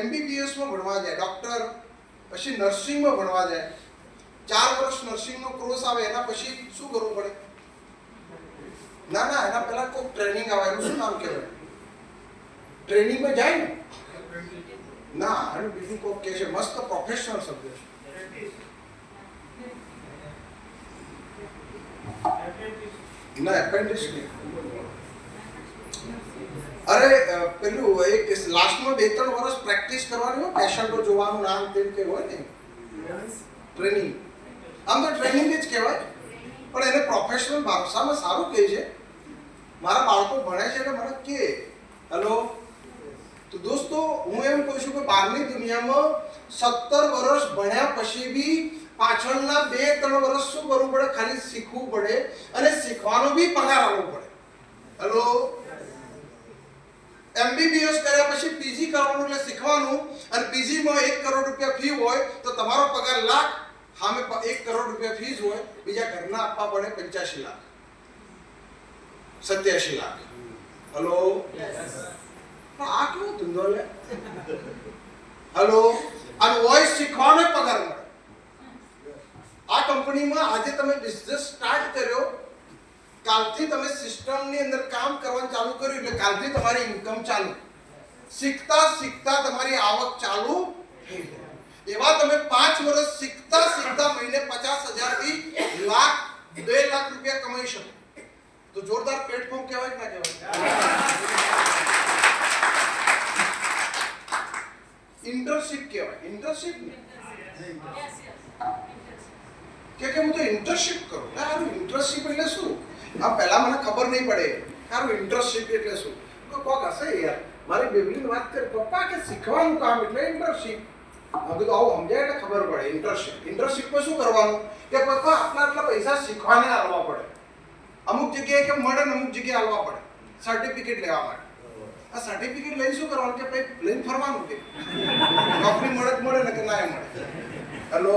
A: MBBS માં ભણવા જાય, ડોક્ટર, પછી નર્સિંગમાં ભણવા જાય. 4 વર્ષ નર્સિંગનો કોર્સ આવે, એના પછી શું કરવું પડે? ના ના, એના પહેલા કોઈ ટ્રેનિંગ આવે. એનું શું નામ કહેવાય? ટ્રેનિંગમાં જાય ને? ના, એનું બીજું કોઈ કહે છે, મસ્ત પ્રોફેશનલ શબ્દ છે. ના, એપ્રેન્ટિસ નહીં. અરે પેલું એક લાસ્ટમાં 2-3 વર્ષ પ્રેક્ટિસ કરવાની હોય, પેશન્ટો જોવાનું, નામ તેમ કે હોય ને, ટ્રેનિંગ. આમ તો ટ્રેનિંગ જ કહેવાય, પણ એને પ્રોફેશનલ ભાષામાં સારું કહે છે. મારા બાળકો ભણે છે એટલે મને કે હેલો. તો દોસ્તો, હું એમ કહું છું કે બહારની દુનિયામાં 17 વર્ષ ભણ્યા પછી બી પાછળના 2-3 વર્ષ શું કરવું પડે? ખાલી શીખવું પડે અને શીખવાનો બી પગાર આપવો પડે. હેલો, MBBS કર્યા પછી PG કરવાનું એટલે શીખવાનું, અને PG માં 1 કરોડ રૂપિયા ફી હોય તો તમારો પગાર લાખ, સામે 1 કરોડ રૂપિયા ફીસ હોય, બીજા ઘરના આપવા પડે 85 લાખ, 87 લાખ. હેલો, આ કેવો ધંધો લે? હેલો, અને વોઇસ શીખવાનો પગાર મળે. આ કંપનીમાં આજે તમે બિઝનેસ સ્ટાર્ટ કર્યો, કાલથી તમે સિસ્ટમની અંદર કામ કરવાનું ચાલુ કર્યું એટલે કાલથી તમારી ઇન્કમ ચાલુ. શીખતા શીખતા તમારી આવક ચાલુ થઈ જાય. એવા તમે 5 વર્ષ શીખતા શીખતા મહિને 50,000 થી લાખ, 2 લાખ રૂપિયા કમાઈ શકો. તો જોરદાર પ્લેટફોર્મ કહેવાય કે ના કહેવાય? ઇન્ટર્નશિપ કહેવાય. ઇન્ટર્નશિપ કે હું તો ઇન્ટર્નશિપ કરું. યાર, ઇન્ટર્નશિપ એટલે શું? આ પહેલા મને ખબર નહીં પડે. યાર, ઇન્ટર્નશિપ એટલે શું? કોક હશે યાર. મારી બેબીની વાત કરી, પપ્પા કે શીખવાનું કામ એટલે ઇન્ટર્નશિપ. મેં કીધું આવું સમજાય એટલે ખબર પડે. ઇન્ટર્નશિપમાં શું કરવાનું કે પપ્પા આટલા પૈસા શીખવાને આપવા પડે. અમુક જગ્યાએ કે મળે ને અમુક જગ્યાએ આપવા પડે સર્ટિફિકેટ લેવા માટે. આ સર્ટિફિકેટ લઈને શું કરવાનું કે ભાઈ લઈને ફરવાનું કે નોકરી મળે ને કે ના મળે. હેલો,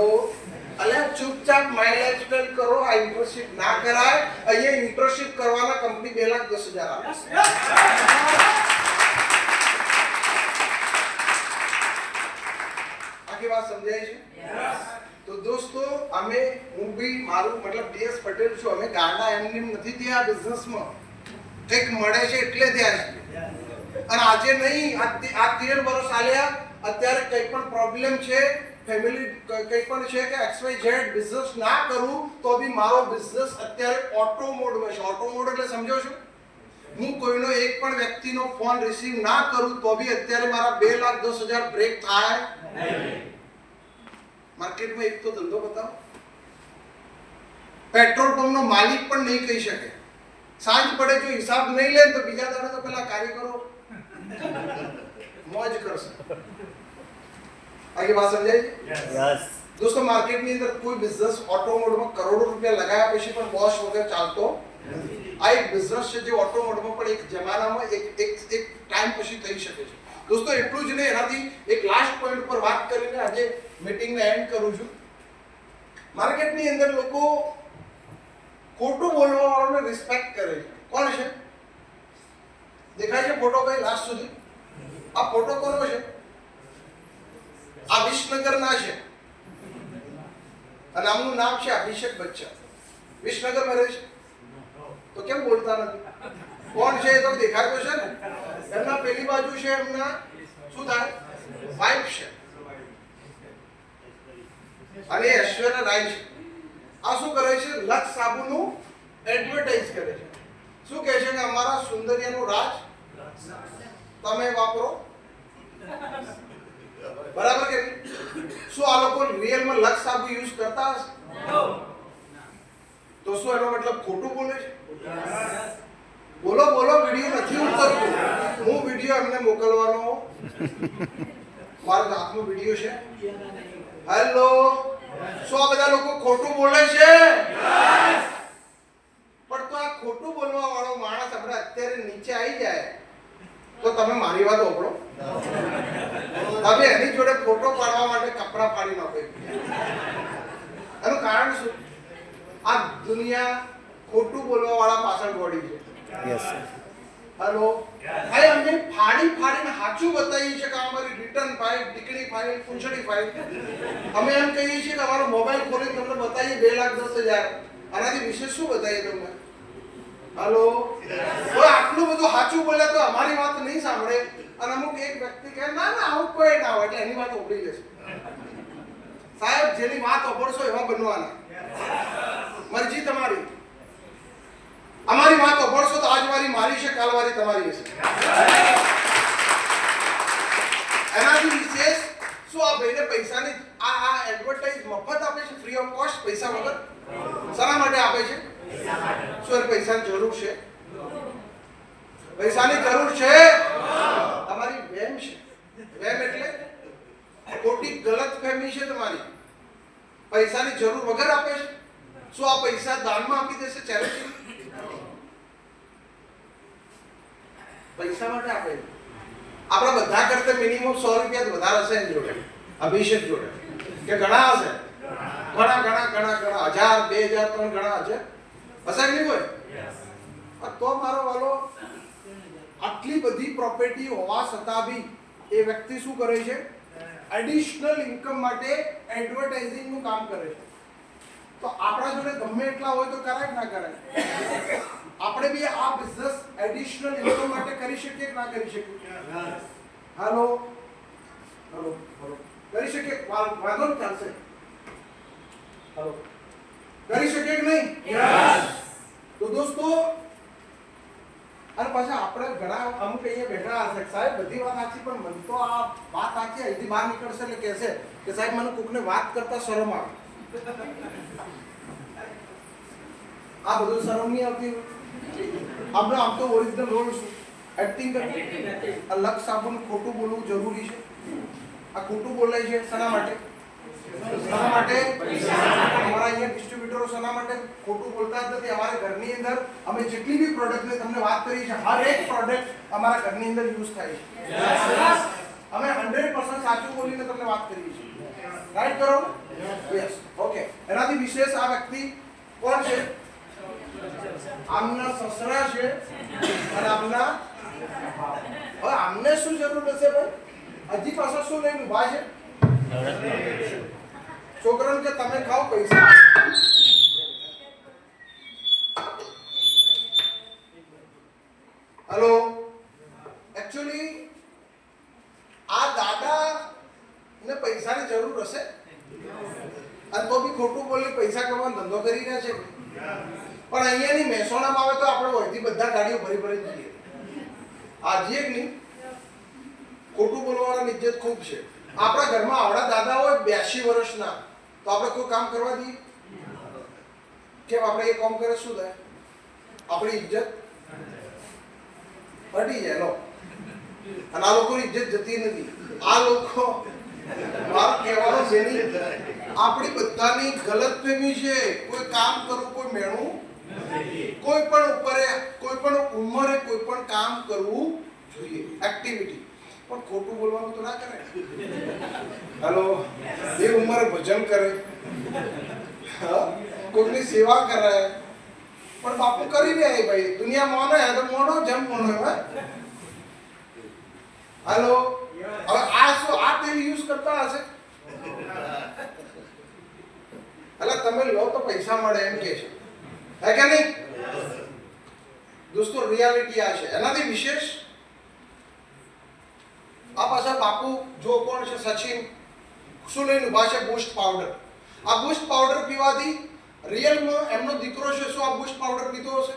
A: અલ્યા ચૂપચાપ માય લાઈફસ્ટાઈલ કરો. આ ઇન્ટર્નશિપ ના કરાય. અહીંયા ઇન્ટર્નશિપ કરવાના કંપની 2,10,000 આપે. આખી વાત સમજાય છે? તો દોસ્તો અમે હું બી મારું મતલબ DS પટેલ છું. અમે ગાંડા એમની નથી થયા બિઝનેસમાં. કંઈક મળે છે એટલે થયા છે. અને આજે નહીં, આ 13 વર્ષ આલ્યા. અત્યારે કંઈ પણ પ્રોબ્લેમ છે, ફેમિલી કંઈ પણ છે કે XYZ બિઝનેસ ના કરું તો બી મારો બિઝનેસ અત્યારે ઓટો મોડમાં છે. ઓટો મોડ એટલે સમજો છો? હું કોઈનો એક પણ વ્યક્તિનો ફોન રિસીવ ના કરું તો બી અત્યારે મારા 2,10,000 બ્રેક થાય નહીં. માર્કેટમાં એક તો ધંધો બતાવો. પેટ્રોલ પંપનો માલિક પણ નહીં કહી શકે. સાંજ પડે જો હિસાબ નહીં લે તો બીજા દાડે તો પેલા કારીગરો મોજ કરશે. આખી વાત સમજાય છે? યસ. દોસ્તો માર્કેટની અંદર કોઈ બિઝનેસ ઓટો મોડમાં કરોડો રૂપિયા લગાવ્યા પછી પણ બોસ વગર ચાલતો નથી. આ એક બિઝનેસ છે જે ઓટો મોડમાં પણ એક જમાનામાં એક ટાઈમ પછી થઈ શકે છે. દોસ્તો એટલું જ નહીં, એનાથી એક લાસ્ટ પોઈન્ટ પર વાત કરીને આજે મીટિંગને એન્ડ કરું છું. માર્કેટની અંદર લોકો ખોટું બોલવા વાળાને રિસ્પેક્ટ કરે છે. કોણ છે? દેખાય છે ફોટો ભાઈ લાસ્ટ સુધી? આ ફોટો કોનો છે? આ વિસનગરના છે અને આમનું નામ છે અભિષેક બચ્ચન. વિસનગરમાં રહે છે તો કેમ બોલતા નથી? કોણ છે એ તો દેખાય તો છે ને. એમના પેલી બાજુ છે એમના શું થાય વાઇફ છે અને ઐશ્વર્યા રાય છે. આ શું કરે છે? લક્ષ સાબુનું એડવર્ટાઇઝ કરે છે. શું કહે છે કે અમારા સૌંદર્યનું રાજ તમે વાપરો. બરાબર કે નહીં? શું આ લોકો રિયલમાં લક્ષ સાબુ યુઝ કરતા હશે? તો શું એનો મતલબ ખોટું બોલે છે? બોલો બોલો, વિડિયો નથી ઉતરતો. હું વિડિયો એમને મોકલવાનો. મારા હાથમાં વિડિયો છે. હેલો, શું આ બધા લોકો ખોટું બોલે છે? પણ તો આ ખોટું બોલવા વાળો માણસ આપણે અત્યારે નીચે આવી જાય તો તમે મારી વાત ઓપડો. તમે એની જોડે ફોટો પાડવા માટે કપડા પાડી નાખો. એનું કારણ શું? આ દુનિયા ખોટું બોલવા વાળા પાછળ દોડી છે. યસ. હેલો, ભાઈ અમને ફાડીને સાચું બતાવીએ છે કે અમારી રિટર્ન ફાઇલ, ટીકડી ફાઇલ, પૂંછડી ફાઇલ. અમે એમ કહીએ છીએ કે અમારો મોબાઈલ ખોલીને તમને બતાવીએ 2,10,000. આનાથી વિશેષ શું બતાવીએ તમને? હેલો, કોઈ આટલું બધું સાચું બોલે તો અમારી વાત નહીં સાંભળે અને અમુક એક વ્યક્તિ કહે ના ના આવું કોઈ ના હોય એટલે એની વાત ઓગળી જશે. સાહેબ જેની વાત ઓગળશો એવા બનવાના. મરજી તમારી. અમારી વાત ઓગળશો તો આજ વારી મારી છે, કાલ વારી તમારી હશે. એનાથી વિશેષ શું આ ભાઈને પૈસાની આ એડવર્ટાઇઝ મફત આપે છે, ફ્રી ઓફ કોસ્ટ, પૈસા વગર? શા માટે આપે છે? શું પૈસાની જરૂર છે? પૈસાની જરૂર છે? તમારી વેમ છે. વેમ એટલે ખોટી ગલત ફહેમી છે તમારી. પૈસાની જરૂર વગર આપે છે. શું આ પૈસા દાનમાં આપી દેશે? ચેરિટી પૈસા માટે આપે. આપણા બધા કરતા મિનિમમ 100 રૂપિયા વધારે હશે એની જોડે, અભિષેક જોડે, કે ઘણા હશે? ઘણા 1000, 2000, 3 ઘણા હશે. હશે નહીં કોઈ? તો મારો વાલો આટલી બધી પ્રોપર્ટી હોવા છતાં બી એ વ્યક્તિ શું કરે છે? એડિશનલ ઇન્કમ માટે એડવર્ટાઇઝિંગ નું કામ કરે છે. તો આપણા જોડે ગમે એટલા હોય તો કરાય કે ના કરાય? આપણે બી આ બિઝનેસ એડિશનલ ઇન્કમ માટે કરી શકીએ કે ના કરી શકીએ? હેલો હેલો હેલો, કરી શકીએ? વાંધો નહીં, ચાલશે. હેલો, કરી શકીએ કે નહીં? યસ. તો દોસ્તો અને પાછા આપણે ઘણા અમુક અહીંયા બેઠા હશે સાહેબ બધી વાત સાચી પણ મને તો આ વાત સાચી અહીંથી બહાર નીકળશે એટલે કહેશે કે સાહેબ મને કોકને વાત કરતા શરમ આવે. આ બધું શરમ નહીં આવતી? આપણે આમ તો ઓરિજિનલ રોલ શું એક્ટિંગ કરવી. આ લક્ષ સાબુનું ખોટું બોલવું જરૂરી છે. આ ખોટું બોલાય છે શેના માટે? શેના માટે? અમારા અહીંયા ડિસ્ટ્રીબ્યુટરો શેના માટે ખોટું બોલતા જ નથી? અમારા ઘરની અંદર અમે જેટલી બી પ્રોડક્ટની તમને વાત કરી છે હર એક પ્રોડક્ટ અમારા ઘરની અંદર યુઝ થાય છે. અમે 100% સાચું બોલીને તમને વાત કરી છે. રાઈટ કરો? યસ. ઓકે. એનાથી વિશેષ આ વ્યક્તિ કોણ છે? આમના સસરા છે અને આમના હવે આમને શું જરૂર હશે ભાઈ? હજી પાછા શું લઈને ઉભા છે? છોકરાને કે તમે ખાઓ પૈસા. હેલો, એકચ્યુઅલી આ દાદા ને પૈસાની જરૂર હશે અને તો બી ખોટું બોલી પૈસા કમાવાનો ધંધો કરી રહ્યા છે. પણ અહીંયાની મહેસાણામાં આવે તો આપણે વહીથી બધા ગાડીઓ ભરી ભરી જઈએ. આજે એક નહીં, ખોટું બોલવાના ઇજ્જત ખૂબ છે. આપણા ઘરમાં આવડા દાદા હોય 82 વર્ષના, તો આપણે કોઈ કામ કરવા દઈએ? કેમ? આપણે એ કામ કરે શું થાય? આપણી ઇજ્જત હટી જાય. લો, અને આ લોકોની ઇજ્જત જતી નથી. આ લોકો મારો કહેવાનો છે નહીં, આપણી બધાની ગલતફહેમી છે. કોઈ કામ કરવું કોઈ મેણું, કોઈ પણ ઉપરે કોઈ પણ ઉંમરે કોઈ પણ કામ કરવું જોઈએ, એક્ટિવિટી. પણ ખોટું બોલવાનું તો ના કરે. હેલો, એ ઉંમરે ભજન કરે, કોઈની સેવા કરે, પણ બાપુ કરી રહ્યા ભાઈ. દુનિયા મોનો હે તો મોનો જેમ મોનો હે. હેલો, હવે આ શું આ તેલ યુઝ કરતા હશે? એટલે તમે લો તો પૈસા મળે એમ કે છે, હે કે નહીં? દોસ્તો, રિયાલિટી આ છે. એનાથી વિશેષ આ પાછા બાપુ જો કોણ છે, સચિન શું લઈને ઉભા છે? Boost powder. આ બૂસ્ટ પાવડર પીવાથી રિયલમાં એમનો દીકરો છે, શું આ બૂસ્ટ પાવડર પીતો હશે?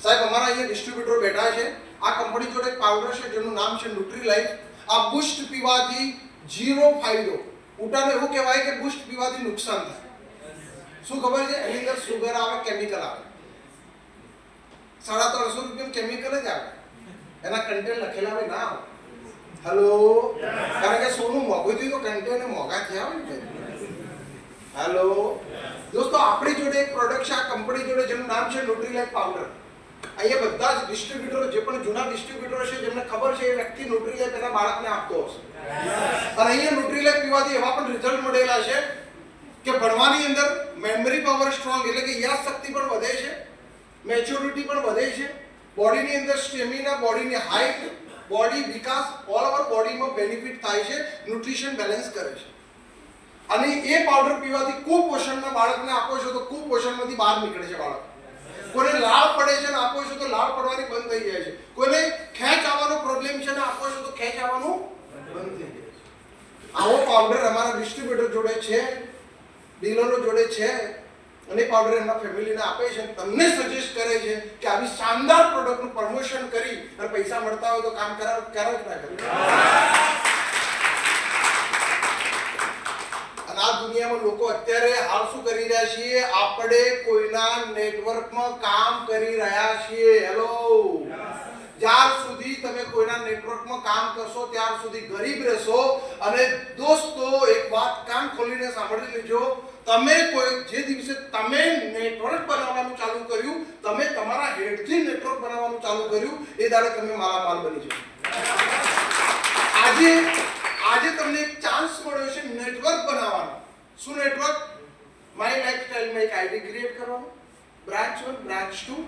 A: સાહેબ, અમારા અહીંયા ડિસ્ટ્રીબ્યુટર બેઠા છે. આ કંપની જોડે પાવડર છે જેનું નામ છે ન્યુટ્રીલાઇફ. આ બૂસ્ટ પીવાથી 0 ફાયદો. ઉટાને એવું કહેવાય કે બૂસ્ટ પીવાથી નુકસાન થાય. શું ખબર છે? એની અંદર સુગર આવે, કેમિકલ આવે. 350 રૂપિયાનું કેમિકલ જ આવે. એના કન્ટેન્ટ લખેલા હોય ના આવે. હેલો, કારણ કે સોનું મોંઘું થયું તો કન્ટેન્ટ મોંઘા થયા હોય ને. હેલો દોસ્તો, આપણી જોડે એક પ્રોડક્ટ છે આ કંપની જોડે જેનું નામ છે ન્યુટ્રીલાઇફ પાવડર. અહીંયા બધા જ ડિસ્ટ્રીબ્યુટરો, જે પણ જૂના ડિસ્ટ્રીબ્યુટરો છે જેમને ખબર છે એ વ્યક્તિ ન્યુટ્રીલાઇફ એના બાળકને આપતો હશે. અને અહીંયા ન્યુટ્રીલાઇફ પીવાથી એવા પણ રિઝલ્ટ મળેલા છે કે ભણવાની અંદર મેમરી પાવર સ્ટ્રોંગ, એટલે કે યાદ શક્તિ પણ વધે છે, મેચ્યોરિટી પણ વધે છે, બોડીની અંદર સ્ટેમિના, બોડીની હાઇટ, બોડી વિકાસ, ઓલ ઓવર બોડીમાં બેનિફિટ થાય છે, ન્યુટ્રિશન બેલેન્સ કરે છે. અને એ પાવડર પીવાથી કુપોષણના બાળકને આપો છો તો કુપોષણમાંથી બહાર નીકળે છે બાળક. કોઈને લાળ પડે છે ને આપો છો તો લાળ પડવાની બંધ થઈ જાય છે. કોઈને ખેંચ આવવાનો પ્રોબ્લેમ છે ને આપો છો તો ખેંચ આવવાનું બંધ થઈ જાય છે. આવો પાવડર અમારા ડિસ્ટ્રીબ્યુટર જોડે છે, ડીલરો જોડે છે, અને પાવડર એમના ફેમિલીને આપે છે. તમને સજેસ્ટ કરે છે કે આવી શાનદાર પ્રોડક્ટનું પ્રમોશન કરી અને પૈસા મળતા હોય તો કામ કરાવ જ ના કરે. અને આ દુનિયામાં લોકો અત્યારે હાલ શું કરી રહ્યા છીએ? આપણે કોઈના નેટવર્કમાં કામ કરી રહ્યા છીએ. હેલો, જ્યાર સુધી તમે કોઈના નેટવર્કમાં કામ કરશો ત્યાર સુધી ગરીબ રહેશો. અને દોસ્તો, એક વાત કાન ખોલીને સાંભળી લેજો, તમે કોઈ જે દિવસે તમે નેટવર્ક બનાવવાનું ચાલુ કર્યું, તમે તમારા હેડથી નેટવર્ક બનાવવાનું ચાલુ કર્યું, એ દાડે તમે માલામાલ બની જશો. આજે તમને એક ચાન્સ મળ્યો છે નેટવર્ક બનાવવાનો. શું નેટવર્ક? માય લાઇફસ્ટાઈલમાં એક આઈડી ક્રિએટ કરવાનું, બ્રાન્ચ 1 બ્રાન્ચ 2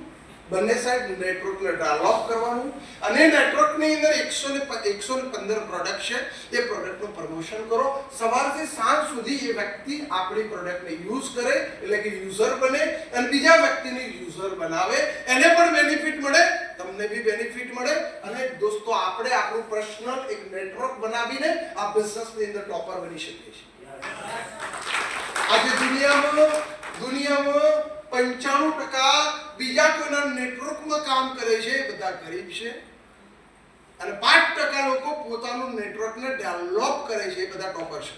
A: બંને સાઈડ નેટવર્કને ડેવલપ કરવાનું. અને નેટવર્કની અંદર 115 પ્રોડક્ટ છે. એ પ્રોડક્ટનું પ્રમોશન કરો. સવારથી સાંજ સુધી એ વ્યક્તિ આપણી પ્રોડક્ટને યુઝ કરે, એટલે કે યુઝર બને અને બીજા વ્યક્તિને યુઝર બનાવે. એને પણ બેનિફિટ મળે, તમને બી બેનિફિટ મળે. અને દોસ્તો, આપણે આપણું પર્સનલ એક નેટવર્ક બનાવીને આ બિઝનેસની અંદર ટોપર બની શકીએ છીએ. આજે દુનિયામાં 95% બીજા કોઈના નેટવર્કમાં કામ કરે છે, બધા ગરીબ છે. અને 5% લોકો પોતાનું નેટવર્કને ડેવલપ કરે છે, બધા ટોપર છે.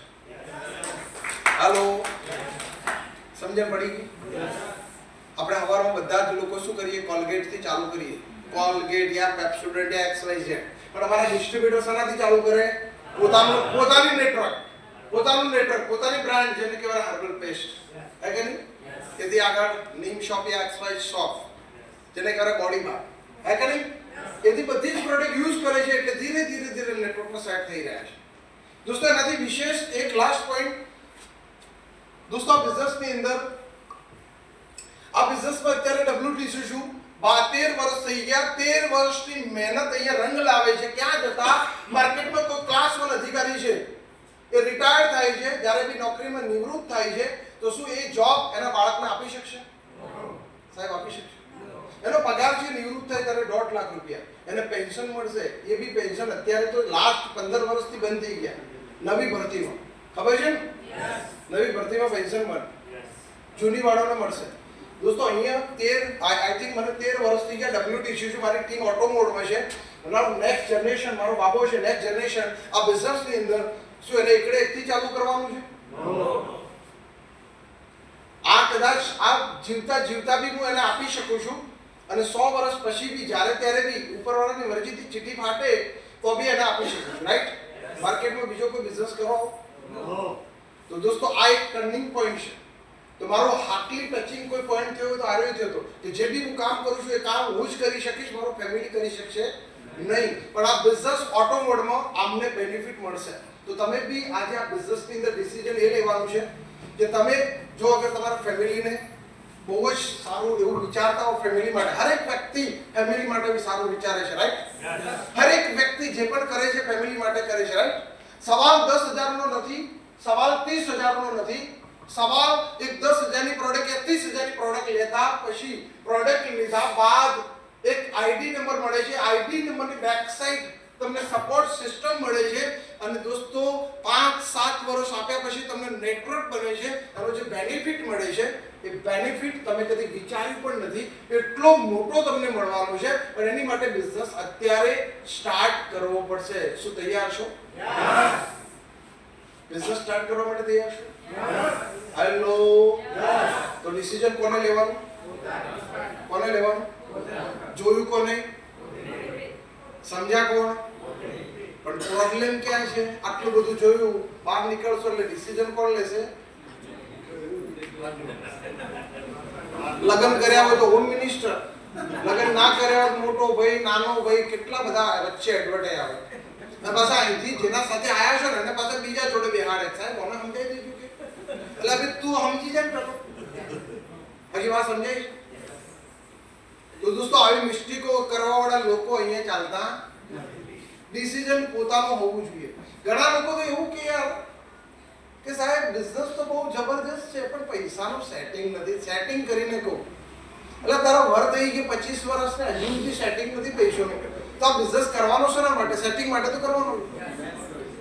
A: હાલો, સમજણ પડી ગઈ? આપણે સવારમાં બધા જ લોકો શું કરીએ? કોલગેટ થી ચાલુ કરીએ. કોલગેટ યા પેપ્સોડન્ટ યા XYZ. પણ અમારા ડિસ્ટ્રીબ્યુટર શાનાથી ચાલુ કરે? પોતાની નેટવર્ક, પોતાની બ્રાન્ડ, જેને કહેવાય હર્બલ પેસ્ટ, હે કે નહીં? તેથી આગળ નીમ શોપ યા XY શોપ, જેને કહેવાય બોડી બાર, હે કે નહીં? એથી બધી જ પ્રોડક્ટ યુઝ કરે છે. એટલે ધીરે ધીરે નેટવર્કમાં સેટ થઈ રહ્યા છે. દોસ્તો, એનાથી વિશેષ એક લાસ્ટ પોઈન્ટ. દોસ્તો, આ બિઝનેસની અંદર, આ બિઝનેસમાં અત્યારે WTC શું 72 વર્ષ થઈ ગયા. 13 વર્ષની મહેનત અહીંયા રંગ લાવે છે. ક્યાં જતા? માર્કેટમાં કોઈ ક્લાસ 1 અધિકારી છે, એ રિટાયર્ડ થાય છે, જ્યારે બી નોકરીમાં નિવૃત્ત થાય છે, તો શું એ જોબ એના બાળકને આપી શકશે? સાહેબ આપી શકશે? એનો પગાર છે નિવૃત્ત થાય ત્યારે 1.5 લાખ રૂપિયા એને પેન્શન મળશે. એ બી પેન્શન અત્યારે તો લાસ્ટ 15 વર્ષથી બંધ થઈ ગયા. નવી ભરતીમાં ખબર છે ને? નવી ભરતીમાં પેન્શન મળે, જૂની વાળાને મળશે. દોસ્તો અહીંયા 13 આઈ થિંક મને 13 વર્ષ થઈ ગયા WTC છે, મારી ટીમ ઓટો મોડમાં છે. નેક્સ્ટ જનરેશન મારો બાબો છે, નેક્સ્ટ જનરેશન આ બિઝનેસની અંદર શું એને એકડે એકથી ચાલુ કરવાનું છે? આ કદાચ આ જીવતા જીવતા બી હું એને આપી શકું છું, અને 100 વર્ષ પછી બી જ્યારે ત્યારે બી ઉપરવાળાની મરજીથી ચીઠી ફાટે તો બી એને આપી શકું છું. રાઈટ? માર્કેટમાં બીજો કોઈ બિઝનેસ કરો તો દોસ્તો આ એક ટર્નિંગ પોઈન્ટ છે. તો મારો હાર્ટલી ટચિંગ કોઈ પોઈન્ટ થયો તો આર્યો થયો હતો કે જે બી હું કામ કરું છું એ કામ હું જ કરી શકીશ, મારો ફેમિલી કરી શકશે નહીં. પણ આ બિઝનેસ ઓટો મોડમાં આમને બેનિફિટ મળશે. તો તમે બી આજે આ બિઝનેસની અંદર ડિસિઝન એ લેવાનું છે કે તમે જો અગર તમારા ફેમિલીને બહુ જ સારું એવું વિચારતા હો ફેમિલી માટે, હરેક વ્યક્તિ ફેમિલી માટે બી સારું વિચારે છે. રાઈટ? હરેક વ્યક્તિ જે પણ કરે છે ફેમિલી માટે કરે છે. રાઈટ? સવાલ 10,000 નો નથી, સવાલ 30,000 નો નથી, સવાલ એક 10,000 ની પ્રોડક્ટ કે 30,000 ની પ્રોડક્ટ લેતા પછી પ્રોડક્ટ લીધા બાદ એક આઈડી નંબર મળે છે. આઈડી નંબરની બેક સાઈડ તમને સપોર્ટ સિસ્ટમ મળે છે, અને દોસ્તો 5-7 વર્ષ આપ્યા પછી તમને નેટવર્ક બને છે. એનો જે બેનિફિટ મળે છે એ બેનિફિટ તમે કદી વિચાર્યું પણ નથી, એટલો મોટો તમને મળવાનો છે. પણ એની માટે બિઝનેસ અત્યારે સ્ટાર્ટ કરવો પડશે. શું તૈયાર છો? બિઝનેસ સ્ટાર્ટ કરવા માટે તૈયાર છો? હેલો. તો ડિસિઝન કોને લેવાનું? કોને લેવાનું? જોયું કોને? સમજ્યા કોણ? પણ પ્રોબ્લેમ ક્યાં છે? આટલું બધું જોયું, બહાર નીકળશો એટલે ડિસિઝન કોણ લેશે? લગ્ન કર્યા હોય તો હોમ મિનિસ્ટર, લગ્ન ના કર્યા હોય મોટો ભાઈ, નાનો ભાઈ, કેટલા બધા વચ્ચે એડવર્ટાઈઝ આવે. અને પાછા અહીંથી જેના સાથે આયા છો ને એને પાછા બીજા જોડે બેહાડે. સાહેબ મને સમજાઈ દીધું કે એટલે હવે તું સમજી જાય ને હજી વાત સમજાય? તો દોસ્તો આવી મિસ્ટેકો કરવા વાળા લોકો અહીંયા ચાલતા. ડિસિઝન પોતાનું હોવું જોઈએ. ઘણા લોકો તો એવું કે યાર કે સાહેબ બિઝનેસ તો બહુ જબરદસ્ત છે પણ પૈસાનું સેટિંગ નથી. સેટિંગ કરીને કહું એટલે તારો વર થઈ ગયો 25 વર્ષ ને હજુ સુધી સેટિંગ નથી પૈસાનું, તો આ બિઝનેસ કરવાનો શેના માટે? સેટિંગ માટે તો કરવાનું.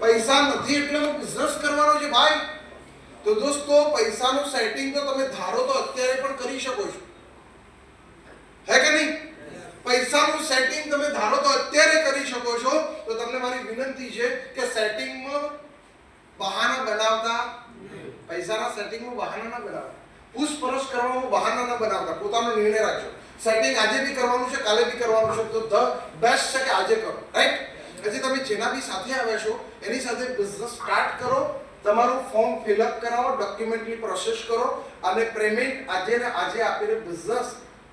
A: પૈસા નથી એટલે હું બિઝનેસ કરવાનો છે ભાઈ. તો દોસ્તો પૈસાનું સેટિંગ તો તમે ધારો તો અત્યારે પણ કરી શકો છો, હે કે નહીં? પૈસાનું સેટિંગ તમે ધારો તો અત્યારે કરી શકો છો. તો તમને મારી વિનંતી છે કે સેટિંગમાં બહાના બનાવતા, પૈસાના સેટિંગમાં બહાના ના બનાવતા, પૂછપરછ કરવામાં બહાના ના બનાવતા, પોતાનો નિર્ણય રાખજો. સેટિંગ આજે બી કરવાનું છે, કાલે બી કરવાનું છે, તો ધ બેસ્ટ છે કે આજે કરો. રાઈટ? હજી તમે જેના બી સાથે આવ્યા છો એની સાથે બિઝનેસ સ્ટાર્ટ કરો. તમારું ફોર્મ ફિલઅપ કરાવો, ડોક્યુમેન્ટની પ્રોસેસ કરો, અને પેમેન્ટ આજે ને આજે આપીને બિઝનેસ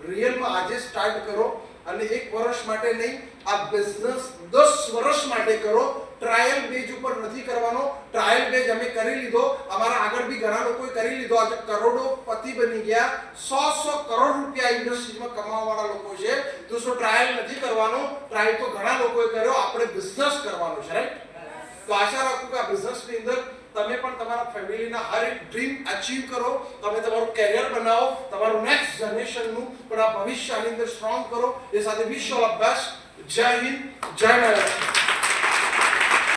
A: રિયલમાં આજે સ્ટાર્ટ કરો. અને 1 વર્ષ માટે નહીં, આ બિઝનેસ 10 વર્ષ માટે કરો. ટ્રાયલ બેઝ ઉપર નથી કરવાનો. ટ્રાયલ બેઝ અમે કરી લીધો, અમારા આગળ બી ઘણા લોકોએ કરી લીધો, આજે કરોડોપતિ બની ગયા, 100 કરોડ રૂપિયા ઇન્ડસ્ટ્રીમાં કમાવાવાળા લોકો છે. દોસ્તો ટ્રાયલ નથી કરવાનો, ટ્રાયલ તો ઘણા લોકોએ કર્યો, આપણે બિઝનેસ કરવાનો છે. રાઈટ? તો આશા રાખું કે આ બિઝનેસની અંદર તમે પણ તમારા ફેમિલીના હર એક ડ્રીમ અચીવ કરો, તમે તમારું કેરિયર બનાવો, તમારું નેક્સ્ટ જનરેશનનું પણ આ ભવિષ્ય આની અંદર સ્ટ્રોંગ કરો. એ સાથે વિશ ઓલ ઓફ બેસ્ટ. જય હિન્દ, જય ભારત.